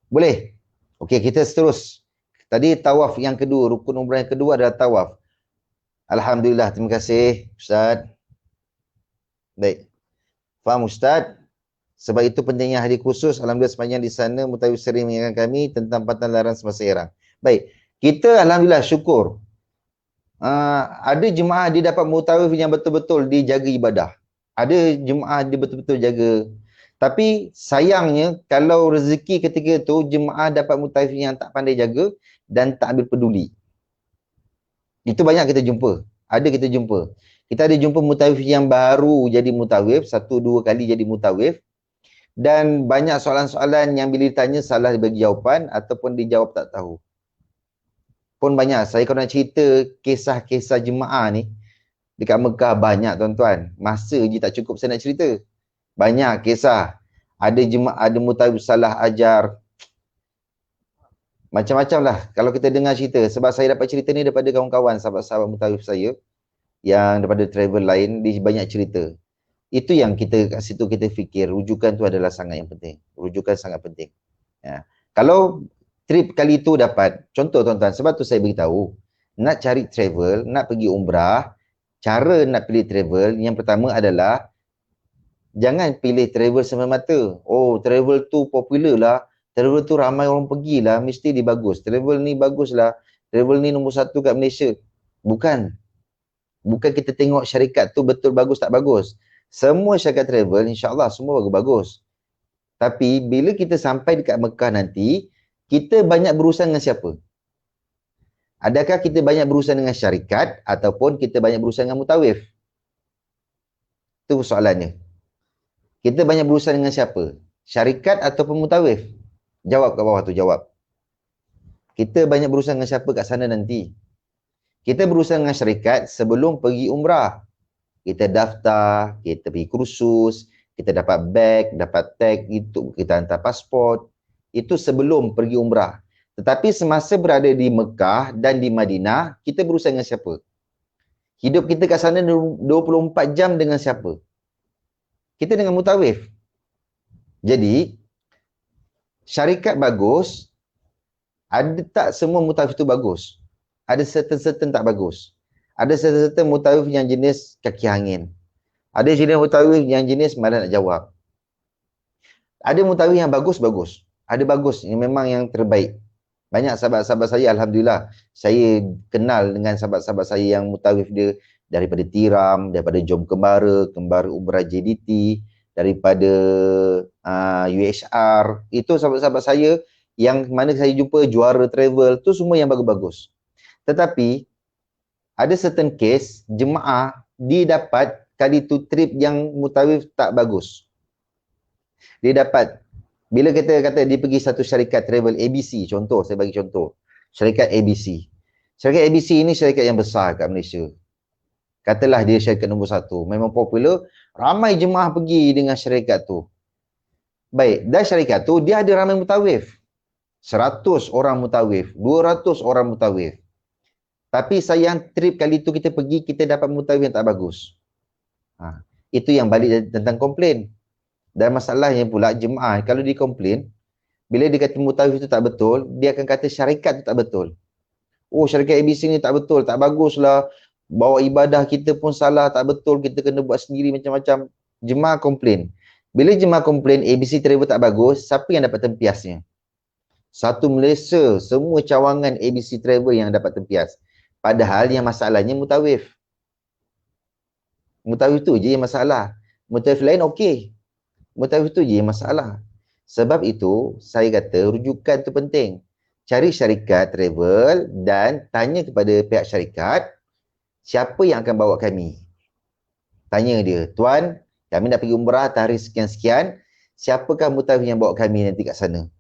Boleh? Okey, kita terus. Tadi tawaf yang kedua, rukun umrah yang kedua adalah tawaf. Alhamdulillah, terima kasih Ustaz. Baik. Faham Ustaz? Sebab itu pentingnya hari khusus. Alhamdulillah sepanjang di sana mutawif sering mengingatkan kami tentang pantang larang semasa ihram. Baik. Kita alhamdulillah syukur. Ada jemaah dia dapat mutawif yang betul-betul dijaga ibadah. Ada jemaah dia betul-betul jaga. Tapi sayangnya kalau rezeki ketika itu jemaah dapat mutawif yang tak pandai jaga dan tak ambil peduli. Itu banyak kita jumpa. Ada kita jumpa. Kita ada jumpa mutawif yang baru jadi mutawif, 1-2 kali jadi mutawif. Dan banyak soalan-soalan yang bila ditanya salah bagi jawapan ataupun dijawab tak tahu. Pun banyak. Saya kalau nak cerita kisah-kisah jemaah ni, dekat Mekah banyak tuan-tuan. Masa je tak cukup saya nak cerita. Banyak kisah. Ada jemaah, ada mutawif salah ajar. Macam-macam lah kalau kita dengar cerita. Sebab saya dapat cerita ni daripada kawan-kawan, sahabat-sahabat mutawif saya yang daripada travel lain, dia banyak cerita. Itu yang kita kat situ kita fikir, rujukan tu adalah sangat yang penting. Rujukan sangat penting. Kalau trip kali itu dapat, contoh tuan-tuan, sebab tu saya beritahu, nak cari travel, nak pergi umrah, cara nak pilih travel, yang pertama adalah jangan pilih travel semata-mata. Oh, travel tu popular lah, travel tu ramai orang pergi lah, mesti dia bagus. Travel ni bagus lah, travel ni nombor 1 kat Malaysia. Bukan. Bukan kita tengok syarikat tu betul bagus tak bagus. Semua syarikat travel, insyaAllah semua bagus-bagus. Tapi bila kita sampai dekat Mekah nanti, kita banyak berurusan dengan siapa? Adakah kita banyak berurusan dengan syarikat ataupun kita banyak berurusan dengan mutawif? Itu soalannya. Kita banyak berurusan dengan siapa? Syarikat ataupun mutawif? Jawab kat bawah tu, jawab. Kita banyak berurusan dengan siapa kat sana nanti? Kita berurusan dengan syarikat sebelum pergi umrah. Kita daftar, kita pergi kursus, kita dapat beg, dapat tag, itu kita hantar pasport. Itu sebelum pergi umrah. Tetapi semasa berada di Mekah dan di Madinah, kita berurusan dengan siapa? Hidup kita kat sana 24 jam dengan siapa? Kita dengan mutawif. Jadi, syarikat bagus, ada tak semua mutawif itu bagus? Ada certain tak bagus. Ada certain mutawif yang jenis kaki angin. Ada jenis mutawif yang jenis malas nak jawab. Ada mutawif yang bagus-bagus. ada bagus, yang memang yang terbaik. Banyak sahabat-sahabat saya, Alhamdulillah, saya kenal dengan sahabat-sahabat saya yang mutawif dia daripada Tiram, daripada Jom Kembara, Kembara Umrah JDT, daripada UHR. Itu sahabat-sahabat saya yang mana saya jumpa juara travel, tu semua yang bagus-bagus. Tetapi ada certain case jemaah dia dapat kali tu trip yang mutawif tak bagus. Dia dapat, bila kita kata dia pergi satu syarikat travel ABC, contoh, saya bagi contoh. Syarikat ABC. Syarikat ABC ini syarikat yang besar kat Malaysia. Katalah dia syarikat nombor 1. Memang popular, ramai jemaah pergi dengan syarikat tu. Baik, dan syarikat tu dia ada ramai mutawif. 100 orang mutawif, 200 orang mutawif. Tapi sayang trip kali tu kita pergi, kita dapat mutawif yang tak bagus. Itu yang balik tentang komplain. Dan masalahnya pula jemaah, kalau dia komplain, bila dia kata mutawif itu tak betul, dia akan kata syarikat tu tak betul. Oh, syarikat ABC ni tak betul, tak bagus lah. Bawa ibadah kita pun salah, tak betul, kita kena buat sendiri macam-macam. Jemaah komplain. Bila jemaah komplain ABC travel tak bagus, siapa yang dapat tempiasnya? Satu Malaysia, semua cawangan ABC travel yang dapat tempias. Padahal yang masalahnya mutawif. Mutawif tu je yang masalah. Mutawif lain okey. Mutawif tu je yang masalah. Sebab itu, saya kata rujukan tu penting. Cari syarikat travel dan tanya kepada pihak syarikat, siapa yang akan bawa kami? Tanya dia, tuan, kami nak pergi umrah tarikh sekian-sekian, siapakah mutawif yang bawa kami nanti kat sana?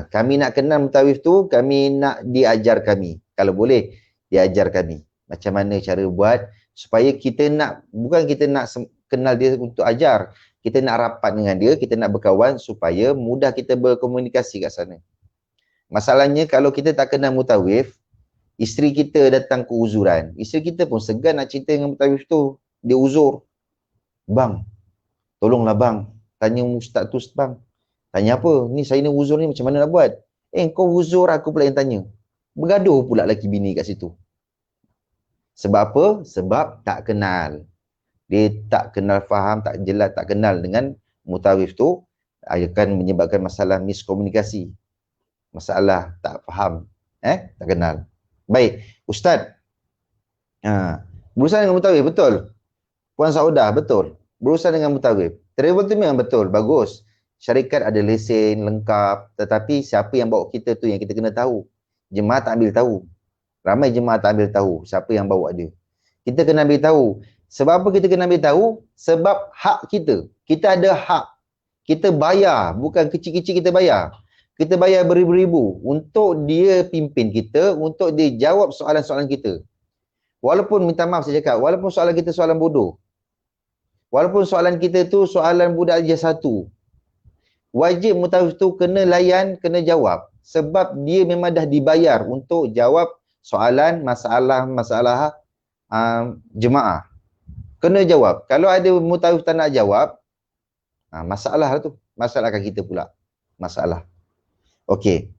Kami nak kenal mutawif tu, kami nak diajar kami. Kalau boleh, diajar kami. Macam mana cara buat, supaya kita nak, bukan kita nak kenal dia untuk ajar, kita nak rapat dengan dia, kita nak berkawan supaya mudah kita berkomunikasi kat sana. Masalahnya kalau kita tak kenal mutawif, isteri kita datang ke uzuran, isteri kita pun segan nak cerita dengan mutawif tu, dia uzur. Bang, tolonglah bang, tanya ustaz tu bang. Tanya apa? Ni saya ni uzur ni macam mana nak buat? Kau uzur, aku pula yang tanya. Bergaduh pula laki bini kat situ. Sebab apa? Sebab tak kenal. Dia tak kenal faham, tak jelas, tak kenal dengan mutawif tu, akan menyebabkan masalah miskomunikasi. Masalah tak faham, tak kenal. Baik, Ustaz. Berusaha dengan mutawif, betul. Puan Saudah, betul. Berusaha dengan mutawif. Travel tu memang betul, bagus. Syarikat ada lesen lengkap, tetapi siapa yang bawa kita tu yang kita kena tahu. Jemaah tak ambil tahu. Ramai jemaah tak ambil tahu siapa yang bawa dia. Kita kena ambil tahu. Sebab apa kita kena ambil tahu? Sebab hak kita. Kita ada hak. Kita bayar, bukan kecil-kecil kita bayar. Kita bayar beribu-ribu untuk dia pimpin kita, untuk dia jawab soalan-soalan kita. Walaupun, minta maaf saya cakap, walaupun soalan kita soalan bodoh. Walaupun soalan kita tu soalan budak darjah 1. Wajib mutawif tu kena layan, kena jawab. Sebab dia memang dah dibayar untuk jawab soalan, masalah jemaah. Kena jawab. Kalau ada mutawif tak nak jawab, masalah tu. Masalahkan kita pula. Masalah. Okey.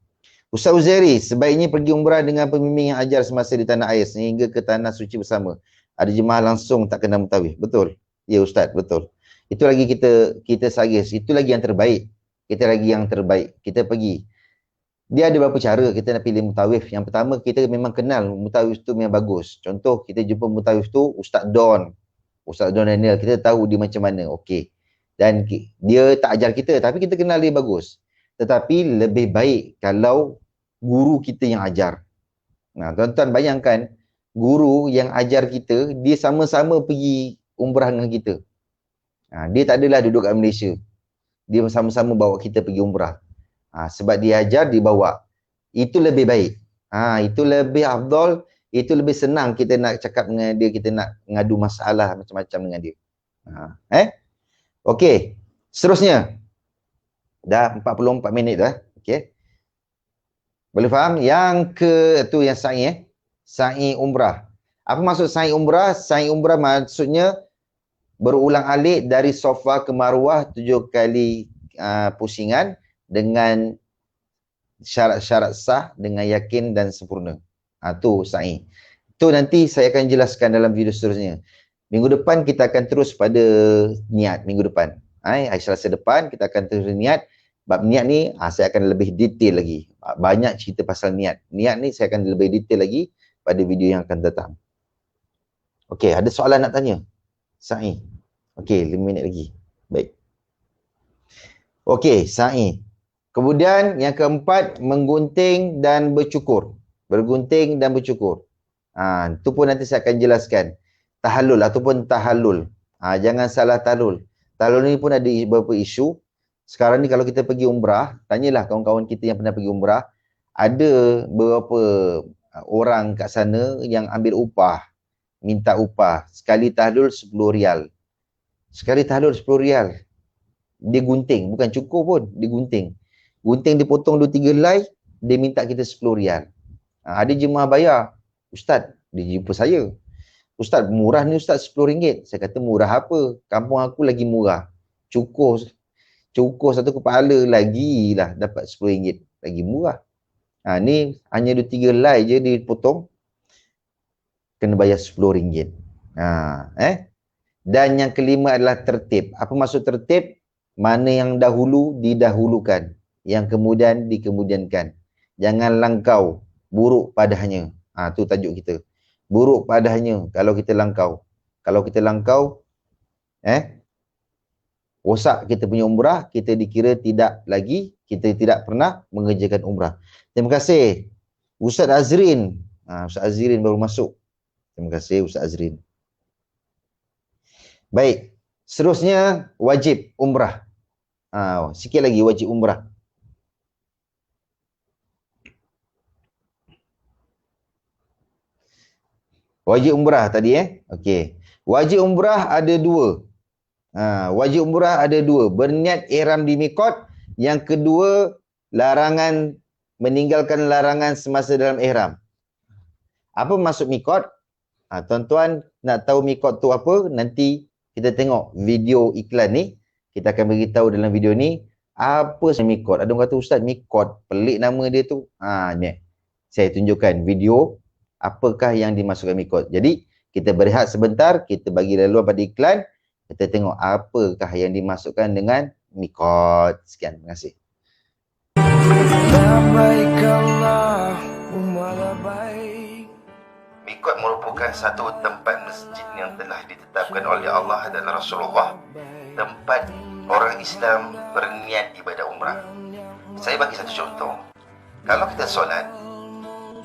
Ustaz Uzairi, sebaiknya pergi umrah dengan pembimbing yang ajar semasa di tanah air sehingga ke tanah suci bersama. Ada jemaah langsung tak kena mutawif. Betul. Ya Ustaz, betul. Itu lagi kita sagis. Itu lagi yang terbaik. Kita lagi yang terbaik. Kita pergi. Dia ada beberapa cara kita nak pilih mutawif. Yang pertama, kita memang kenal mutawif tu memang bagus. Contoh, kita jumpa mutawif tu Ustaz Don. Ustaz Don Daniel, kita tahu dia macam mana. Okey. Dan dia tak ajar kita, tapi kita kenal dia bagus. Tetapi lebih baik kalau guru kita yang ajar. Tuan-tuan bayangkan, guru yang ajar kita, dia sama-sama pergi umrah dengan kita. Dia tak adalah duduk kat Malaysia. Dia sama-sama bawa kita pergi umrah. Sebab dia ajar, dia bawa. Itu lebih baik. Itu lebih afdal, itu lebih senang kita nak cakap dengan dia, kita nak ngadu masalah macam-macam dengan dia. Okey. Seterusnya. Dah 44 minit dah. Okey. Boleh faham? Yang tu yang sa'i sa'i umrah. Apa maksud sa'i umrah? Sa'i umrah maksudnya berulang alik dari Safa ke Marwah 7 kali pusingan dengan syarat-syarat sah dengan yakin dan sempurna. Tu sa'i. Tu nanti saya akan jelaskan dalam video seterusnya. Minggu depan kita akan terus pada niat minggu depan. Hari Selasa depan kita akan terus niat Bab niat ni saya akan lebih detail lagi. Banyak cerita pasal niat. Niat ni saya akan lebih detail lagi pada video yang akan datang. Okey, ada soalan nak tanya? Sa'i. Okey, 5 minit lagi. Baik. Okey, sa'i. Kemudian yang keempat, menggunting dan bercukur. Bergunting dan bercukur. Itu pun nanti saya akan jelaskan. Tahallul ataupun tahallul. Jangan salah tahallul. Tahallul ni pun ada beberapa isu. Sekarang ni kalau kita pergi umrah, tanyalah kawan-kawan kita yang pernah pergi umrah, ada beberapa orang kat sana yang ambil upah, minta upah. Sekali tahallul 10 rial. Sekali tahallul 10 rial. Dia gunting, bukan cukur pun, dia gunting. Gunting dia potong 2-3 helai, dia minta kita 10 rial. Ada jemaah bayar, Ustaz, dia jumpa saya. Ustaz, murah ni Ustaz 10 ringgit. Saya kata murah apa? Kampung aku lagi murah. Cukur satu kepala lagi lah dapat 10 ringgit. Lagi murah. Ni hanya 2-3 helai je dia potong. Kena bayar 10 ringgit. Dan yang kelima adalah tertib. Apa maksud tertib? Mana yang dahulu didahulukan. Yang kemudian dikemudiankan. Jangan langkau. Buruk padanya. Tu tajuk kita. Buruk padanya kalau kita langkau. Kalau kita langkau, rosak kita punya umrah, kita dikira tidak lagi, kita tidak pernah mengerjakan umrah. Terima kasih. Ustaz Azrin. Ustaz Azrin baru masuk. Terima kasih Ustaz Azrin. Baik. Seterusnya, wajib umrah. Sikit lagi wajib umrah. Wajib umrah tadi Okey. Wajib umrah ada 2. Wajib umrah ada 2. Berniat ihram di mikot. Yang kedua, larangan, meninggalkan larangan semasa dalam ihram. Apa maksud mikot? Tuan-tuan nak tahu mikot tu apa? Nanti kita tengok video iklan ni. Kita akan beritahu dalam video ni apa mikot. Ada orang kata, Ustaz, mikot pelik nama dia tu. Ni. Saya tunjukkan video apakah yang dimasukkan mikot. Jadi kita berehat sebentar, kita bagi laluan pada iklan. Kita tengok apakah yang dimasukkan dengan mikot. Sekian, terima kasih. Mikot merupakan satu tempat masjid yang telah ditetapkan oleh Allah dan Rasulullah. Tempat orang Islam berniat ibadah umrah. Saya bagi satu contoh. Kalau kita solat,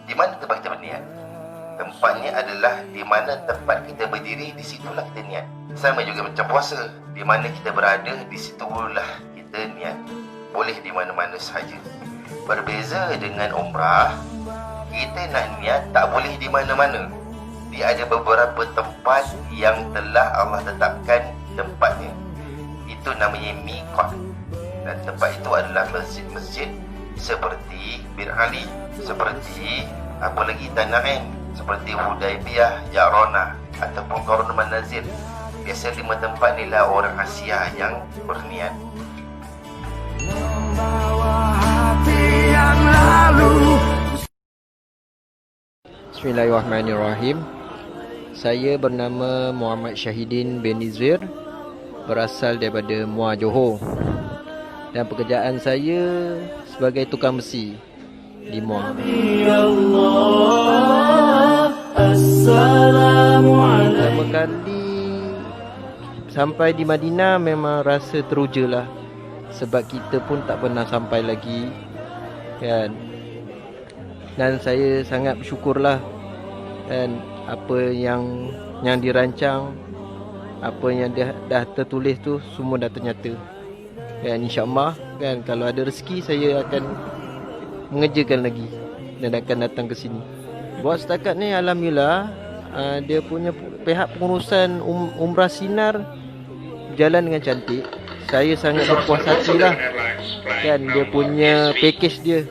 di mana tempat kita berniat? Tempatnya adalah di mana tempat kita berdiri, di situlah kita niat. Sama juga macam puasa, di mana kita berada, di situlah kita niat. Boleh di mana-mana sahaja. Berbeza dengan umrah, kita nak niat tak boleh di mana-mana. Dia ada beberapa tempat yang telah Allah tetapkan tempatnya. Itu namanya miqat. Dan tempat itu adalah masjid-masjid seperti Bir Ali, seperti apa lagi Tanaim, seperti Hudaibiyah, Jarona ataupun Qarun Manazil. Biasa 5 tempat ni lah orang Asia yang berniat. Bismillahirrahmanirrahim. Saya bernama Muhammad Syahidin bin Nizir, berasal daripada Muar Johor. Dan pekerjaan saya sebagai tukang besi di Muar. Pertama kali sampai di Madinah memang rasa teruja lah. Sebab kita pun tak pernah sampai lagi, kan. Dan saya sangat bersyukurlah, dan apa yang dirancang, apa yang dah tertulis tu semua dah ternyata. Dan insya-Allah, kan, kalau ada rezeki saya akan mengerjakan lagi dan akan datang ke sini. Buat setakat ni alhamdulillah, dia punya pihak pengurusan Umrah Sinar berjalan dengan cantik. Saya sangat berpuas hati lah, kan, dia punya package dia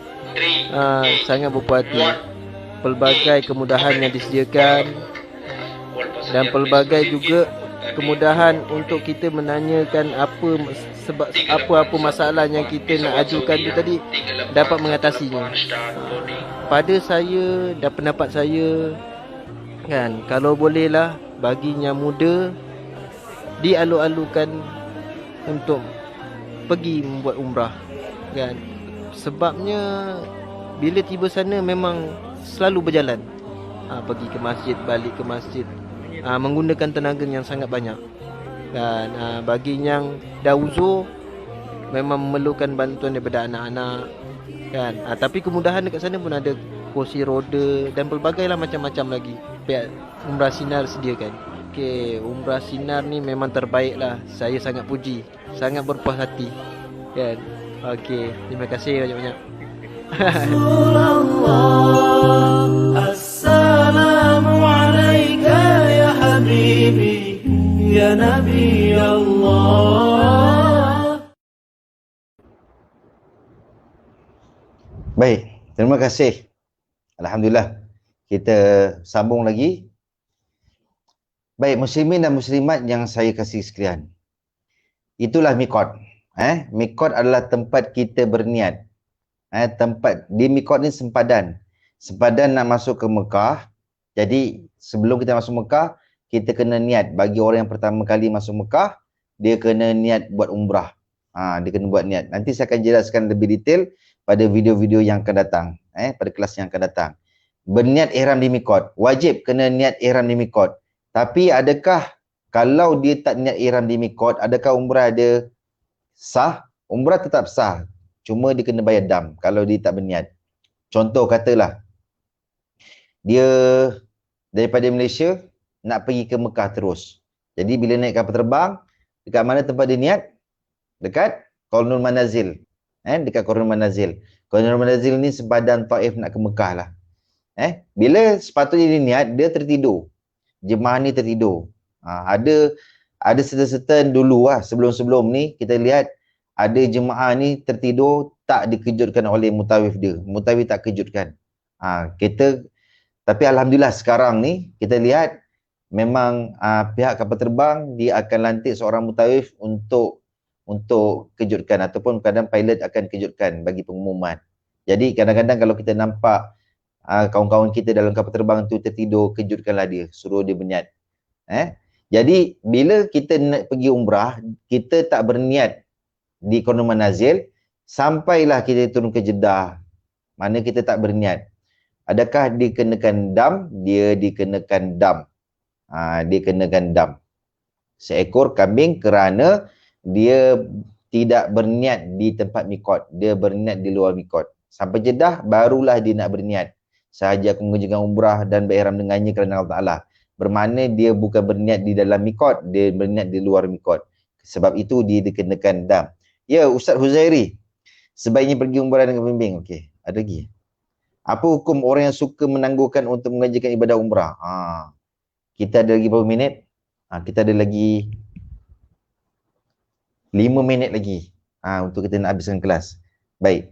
sangat berpuas hati. Pelbagai kemudahan yang disediakan dan pelbagai juga kemudahan untuk kita menanyakan apa masalah yang kita nak ajukan tu tadi dapat mengatasinya. Pada saya dan pendapat saya, kan, kalau bolehlah bagi yang muda dialu-alukan untuk pergi membuat umrah, kan. Sebabnya bila tiba sana memang selalu berjalan, pergi ke masjid, balik ke masjid, menggunakan tenaga yang sangat banyak kan. Bagi yang dah uzur memang memerlukan bantuan daripada anak-anak kan. Tapi kemudahan dekat sana pun ada kursi roda dan pelbagai lah macam-macam lagi pihak Umrah Sinar sediakan. Okey, Umrah Sinar ni memang terbaik lah. Saya sangat puji, sangat berpuas hati kan. Okey, terima kasih banyak-banyak. Assalamu alayka ya habibi ya nabi Allah. Baik, terima kasih. Alhamdulillah. Kita sambung lagi. Baik, muslimin dan muslimat yang saya kasih sekalian. Itulah mikot. Mikot adalah tempat kita berniat. Tempat di mikot ni sempadan. Sempadan nak masuk ke Mekah. Jadi sebelum kita masuk Mekah, kita kena niat. Bagi orang yang pertama kali masuk Mekah, dia kena niat buat umrah. Dia kena buat niat. Nanti saya akan jelaskan lebih detail pada video-video yang akan datang. Pada kelas yang akan datang. Berniat ihram di mikot. Wajib kena niat ihram di mikot. Tapi adakah kalau dia tak niat ihram di mikot, adakah umrah dia sah? Umrah tetap sah. Cuma dia kena bayar dam kalau dia tak berniat. Contoh katalah, dia daripada Malaysia nak pergi ke Mekah terus. Jadi bila naik kapal terbang, dekat mana tempat dia niat? Dekat Qaranul Manazil. Dekat Qaranul Manazil. Qaranul Manazil ni sempadan Taif nak ke Mekah lah. Bila sepatutnya dia niat, dia tertidur. Jemaah ni tertidur. Ada certain dulu lah, sebelum-sebelum ni kita lihat ada jemaah ni tertidur tak dikejutkan oleh mutawif dia. Mutawif tak kejutkan. Tapi alhamdulillah sekarang ni kita lihat memang pihak kapal terbang dia akan lantik seorang mutawif untuk kejutkan, ataupun kadang pilot akan kejutkan bagi pengumuman. Jadi kadang-kadang kalau kita nampak kawan-kawan kita dalam kapal terbang tu tertidur, kejutkanlah dia, suruh dia berniat. Jadi bila kita nak pergi umrah, kita tak berniat di Qaranul Manazil, sampailah kita turun ke Jeddah, mana kita tak berniat. Adakah dikenakan dam? Dia dikenakan dam. Dia kenakan dam. Seekor kambing kerana dia tidak berniat di tempat mikot, dia berniat di luar mikot. Sampai Jeddah barulah dia nak berniat. Sahaja aku mengerjakan umrah dan berihram dengannya kerana Allah Ta'ala. Bermakna dia bukan berniat di dalam mikot, dia berniat di luar mikot. Sebab itu dia dikenakan dam. Ya, Ustaz Huzairi, sebaiknya pergi umrah dengan pembimbing. Okey, ada lagi. Apa hukum orang yang suka menangguhkan untuk mengerjakan ibadah umrah? Kita ada lagi berapa minit? Kita ada lagi 5 minit lagi untuk kita nak habiskan kelas. Baik.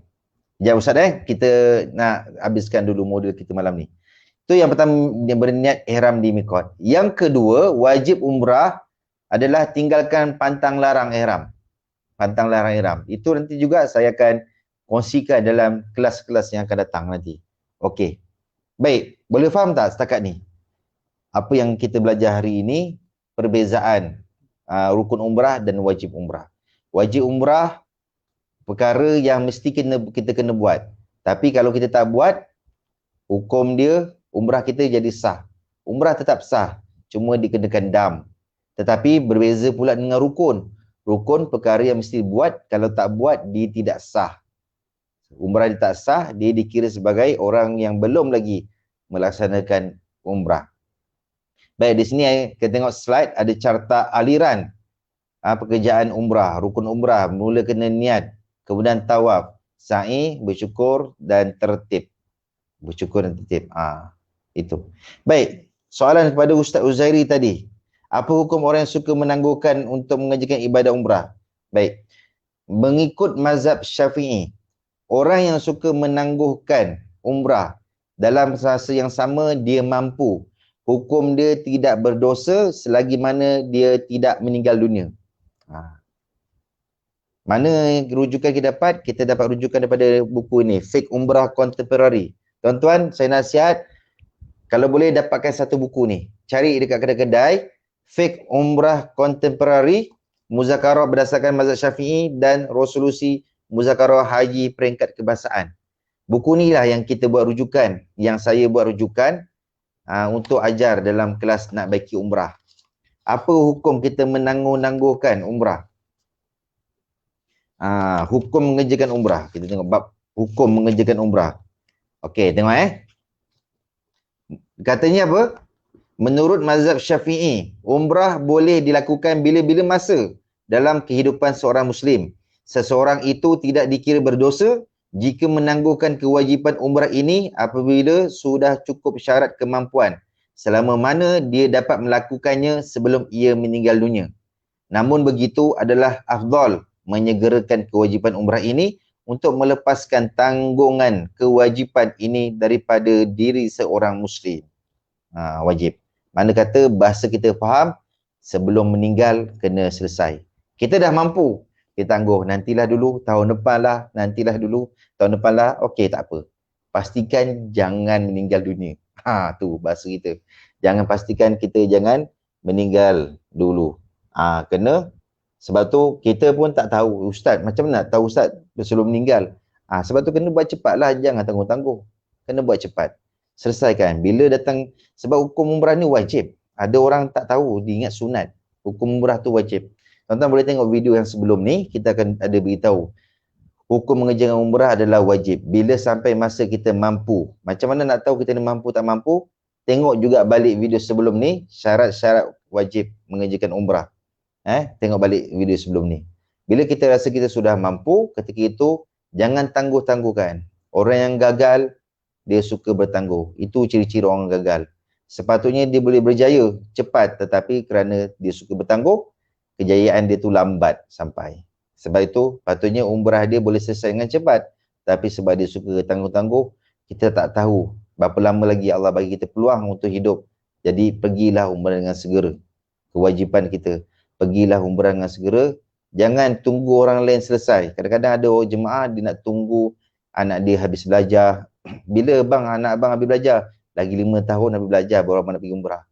Sekejap Ustaz kita nak habiskan dulu modul kita malam ni. Itu yang pertama, dia berniat ihram di mikot. Yang kedua, wajib umrah adalah tinggalkan pantang larang ihram. Pantang larang ihram. Itu nanti juga saya akan kongsikan dalam kelas-kelas yang akan datang nanti. Okey. Baik, boleh faham tak setakat ni? Apa yang kita belajar hari ini, perbezaan rukun umrah dan wajib umrah. Wajib umrah perkara yang mesti kita kena buat. Tapi kalau kita tak buat, hukum dia, umrah kita jadi sah. Umrah tetap sah, cuma dikenakan dam. Tetapi berbeza pula dengan rukun. Rukun perkara yang mesti buat, kalau tak buat, dia tidak sah. Umrah dia tak sah, dia dikira sebagai orang yang belum lagi melaksanakan umrah. Baik, di sini kita tengok slide, ada carta aliran pekerjaan umrah, rukun umrah. Mula kena niat, kemudian tawaf, sa'i, bersyukur dan tertib. Bersyukur dan tertib. Itu. Baik, soalan kepada Ustaz Uzairi tadi. Apa hukum orang yang suka menangguhkan untuk mengerjakan ibadah umrah? Baik. Mengikut mazhab Syafi'i, orang yang suka menangguhkan umrah dalam masa yang sama dia mampu. Hukum dia tidak berdosa selagi mana dia tidak meninggal dunia. Mana rujukan kita dapat? Kita dapat rujukan daripada buku ini, Fiqh Umrah Contemporary. Tuan-tuan, saya nasihat, kalau boleh dapatkan satu buku ni. Cari dekat kedai-kedai, Fiqh Umrah Contemporary, muzakarah berdasarkan mazhab Syafi'i dan resolusi Muzakarah Haji Peringkat Kebahasaan. Buku ni lah yang kita buat rujukan, yang saya buat rujukan untuk ajar dalam kelas nak baiki umrah. Apa hukum kita menangguh-nangguhkan umrah? Hukum mengerjakan umrah. Kita tengok bab hukum mengerjakan umrah. Okey, tengok Katanya apa? Menurut mazhab Syafi'i, umrah boleh dilakukan bila-bila masa dalam kehidupan seorang Muslim. Seseorang itu tidak dikira berdosa jika menangguhkan kewajipan umrah ini apabila sudah cukup syarat kemampuan, selama mana dia dapat melakukannya sebelum ia meninggal dunia. Namun begitu adalah afdal menyegerakan kewajipan umrah ini untuk melepaskan tanggungan kewajipan ini daripada diri seorang Muslim. Wajib. Mana kata bahasa kita faham, sebelum meninggal kena selesai. Kita dah mampu, kita tangguh, nantilah dulu, tahun depan lah, nantilah dulu, tahun depan lah, okey tak apa. Pastikan jangan meninggal dunia. Tu bahasa kita. Pastikan kita jangan meninggal dulu. Kena, sebab tu kita pun tak tahu, Ustaz, macam mana nak tahu Ustaz sebelum meninggal? Sebab tu kena buat cepat lah, jangan tangguh-tangguh. Kena buat cepat. Selesaikan. Bila datang, sebab hukum umrah ni wajib. Ada orang tak tahu, dia ingat sunat. Hukum umrah tu wajib. Tuan-tuan boleh tengok video yang sebelum ni, kita akan ada beritahu. Hukum mengerjakan umrah adalah wajib. Bila sampai masa kita mampu. Macam mana nak tahu kita ni mampu tak mampu? Tengok juga balik video sebelum ni, syarat-syarat wajib mengerjakan umrah. Tengok balik video sebelum ni. Bila kita rasa kita sudah mampu, ketika itu, jangan tangguh-tangguhkan. Orang yang gagal, dia suka bertangguh. Itu ciri-ciri orang gagal. Sepatutnya dia boleh berjaya cepat, tetapi kerana dia suka bertangguh, kejayaan dia tu lambat sampai. Sebab itu, patutnya umrah dia boleh selesai dengan cepat. Tapi sebab dia suka tangguh-tangguh, kita tak tahu berapa lama lagi Allah bagi kita peluang untuk hidup. Jadi, pergilah umrah dengan segera. Kewajipan kita, pergilah umrah dengan segera. Jangan tunggu orang lain selesai. Kadang-kadang ada orang jemaah, dia nak tunggu anak dia habis belajar. Bila bang, anak abang habis belajar? Lagi 5 tahun habis belajar, baru abang nak pergi umrah.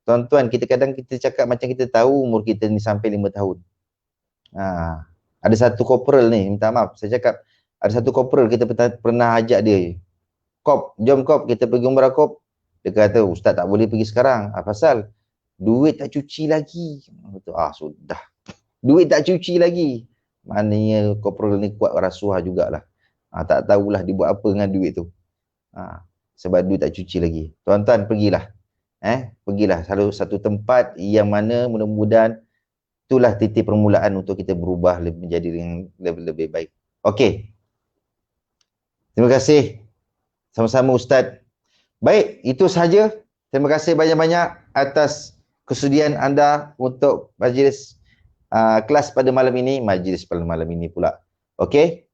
Tuan-tuan, kadang kita cakap macam kita tahu umur kita ni sampai 5 tahun. Ada satu corporal ni, minta maaf, saya cakap, ada satu corporal kita pernah ajak dia. Kop, jom Kop, kita pergi umrah Kop. Dia kata, Ustaz tak boleh pergi sekarang. Pasal? Duit tak cuci lagi. Sudah. Duit tak cuci lagi. Maknanya corporal ni kuat rasuah jugalah. Tak tahulah dia buat apa dengan duit tu. Sebab duit tak cuci lagi. Tuan-tuan, pergilah. Pergilah satu tempat yang mana mudah-mudahan itulah titik permulaan untuk kita berubah menjadi yang lebih baik. Okey. Terima kasih. Sama-sama Ustaz. Baik, itu sahaja. Terima kasih banyak-banyak atas kesudian anda untuk majlis kelas pada malam ini. Majlis pada malam ini pula. Okey.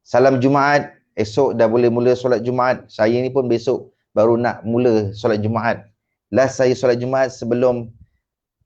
Salam Jumaat. Esok dah boleh mula solat Jumaat. Saya ni pun besok baru nak mula solat Jumaat. Last saya solat Jumaat sebelum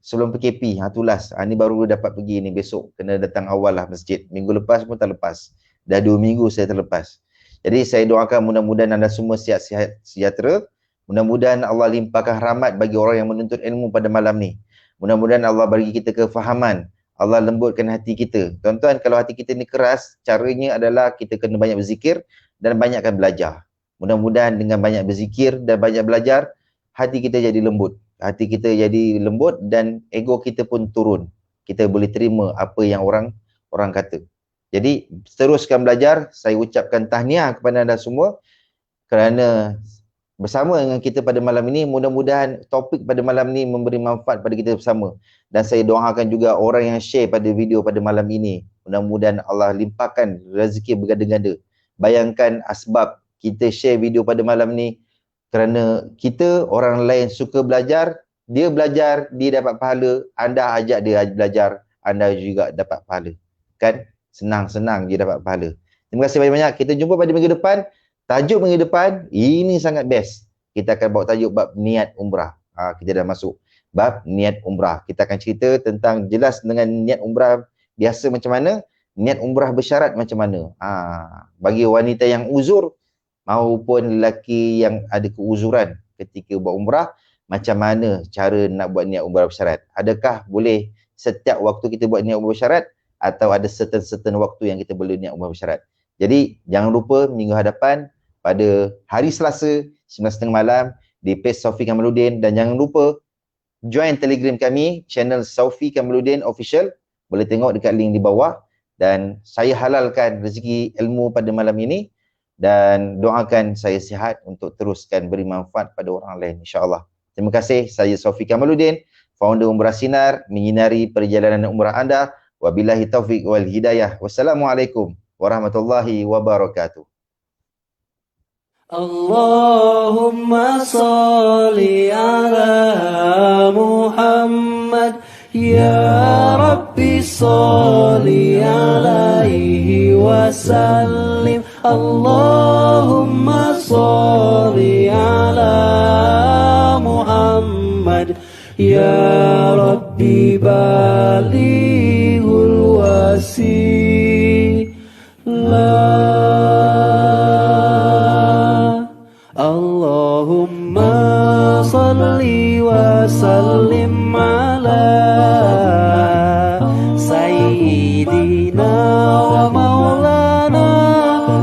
PKP. Tu last. Ni baru dapat pergi ni besok. Kena datang awal lah masjid. Minggu lepas pun tak lepas. Dah 2 minggu saya terlepas. Jadi saya doakan mudah-mudahan anda semua sihat-sihat sejahtera. Mudah-mudahan Allah limpahkan rahmat bagi orang yang menuntut ilmu pada malam ni. Mudah-mudahan Allah bagi kita kefahaman. Allah lembutkan hati kita. Tuan-tuan, kalau hati kita ni keras, caranya adalah kita kena banyak berzikir dan banyakkan belajar. Mudah-mudahan dengan banyak berzikir dan banyak belajar, hati kita jadi lembut. Hati kita jadi lembut dan ego kita pun turun. Kita boleh terima apa yang orang kata. Jadi, teruskan belajar. Saya ucapkan tahniah kepada anda semua kerana bersama dengan kita pada malam ini, mudah-mudahan topik pada malam ini memberi manfaat pada kita bersama. Dan saya doakan juga orang yang share pada video pada malam ini, mudah-mudahan Allah limpahkan rezeki berganda-ganda. Bayangkan asbab kita share video pada malam ni kerana kita, orang lain suka belajar, dia belajar, dia dapat pahala, anda ajak dia belajar, anda juga dapat pahala. Kan? Senang-senang dia dapat pahala. Terima kasih banyak-banyak. Kita jumpa pada minggu depan. Tajuk minggu depan, ini sangat best. Kita akan bawa tajuk bab niat umrah. Kita dah masuk bab niat umrah. Kita akan cerita tentang jelas dengan niat umrah biasa macam mana, niat umrah bersyarat macam mana. Bagi wanita yang uzur maupun lelaki yang ada keuzuran ketika buat umrah, macam mana cara nak buat niat umrah bersyarat. Adakah boleh setiap waktu kita buat niat umrah bersyarat atau ada certain waktu yang kita boleh niat umrah bersyarat. Jadi jangan lupa minggu hadapan pada hari Selasa 9.30 malam di page Saufi Kamaluddin, dan jangan lupa join Telegram kami, channel Saufi Kamaluddin Official. Boleh tengok dekat link di bawah. Dan saya halalkan rezeki ilmu pada malam ini dan doakan saya sihat untuk teruskan beri manfaat pada orang lain, insya-Allah. Terima kasih. Saya Saufi Kamaluddin, founder Umrah Sinar, menyinari perjalanan umrah anda. Wabillahi taufiq wal hidayah. Wassalamualaikum warahmatullahi wabarakatuh. Allahumma salli ala Muhammad, ya Rabbi salli alaihi wasallim. Allahumma salli ala Muhammad, ya Rabbi balighul wasilah. Allahumma salli wa sallim ala Sayyidina wa maulana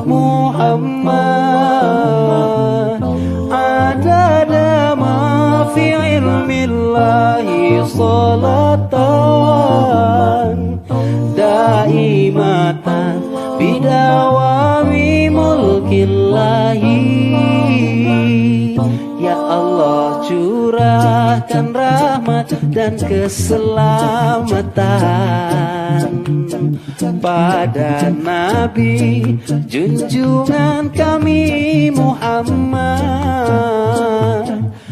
Muhammad, adada ma fi ilmillahi salatan daimatan bidawami mulkillahi. Ya Allah, curahkan rahmat dan keselamatan pada Nabi junjungan kami Muhammad,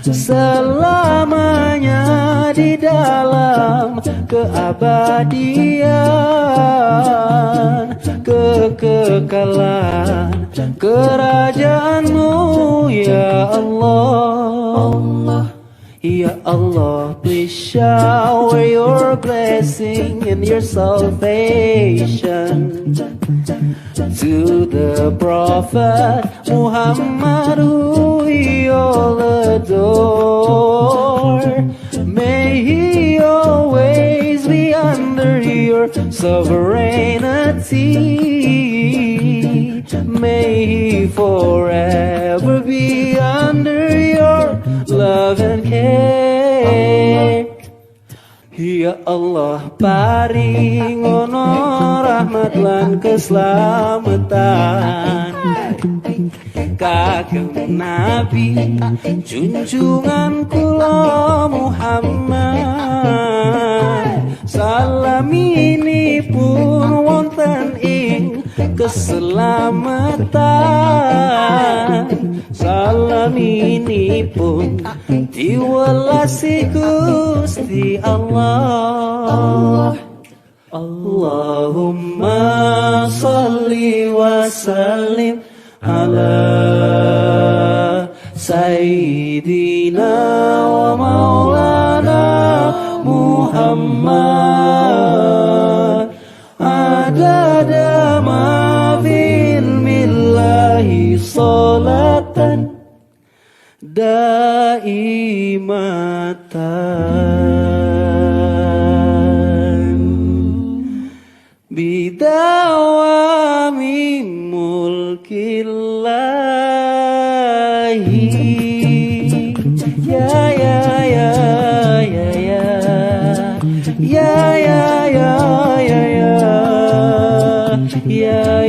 selamanya di dalam keabadian, kekekalan kerajaanmu ya Allah. Ya Allah, please shower your blessing and your salvation to the Prophet Muhammad, who we all adore. May he always be under your sovereignty. May he forever be under your love and care. Ya Allah, paringono rahmat lan keselamatan kagem Nabi junjungan kula Muhammad, salamini pun wonten ing keselamatan, salamini pun diwelasi Gusti Allah. Allahumma salli wa sallim ala Sayyidina wa maulana Muhammad, adada ma fi ilmillahi salatan daimatan bidawami mulkillahi. Ya ya ya ya ya ya ya ya ya ya ya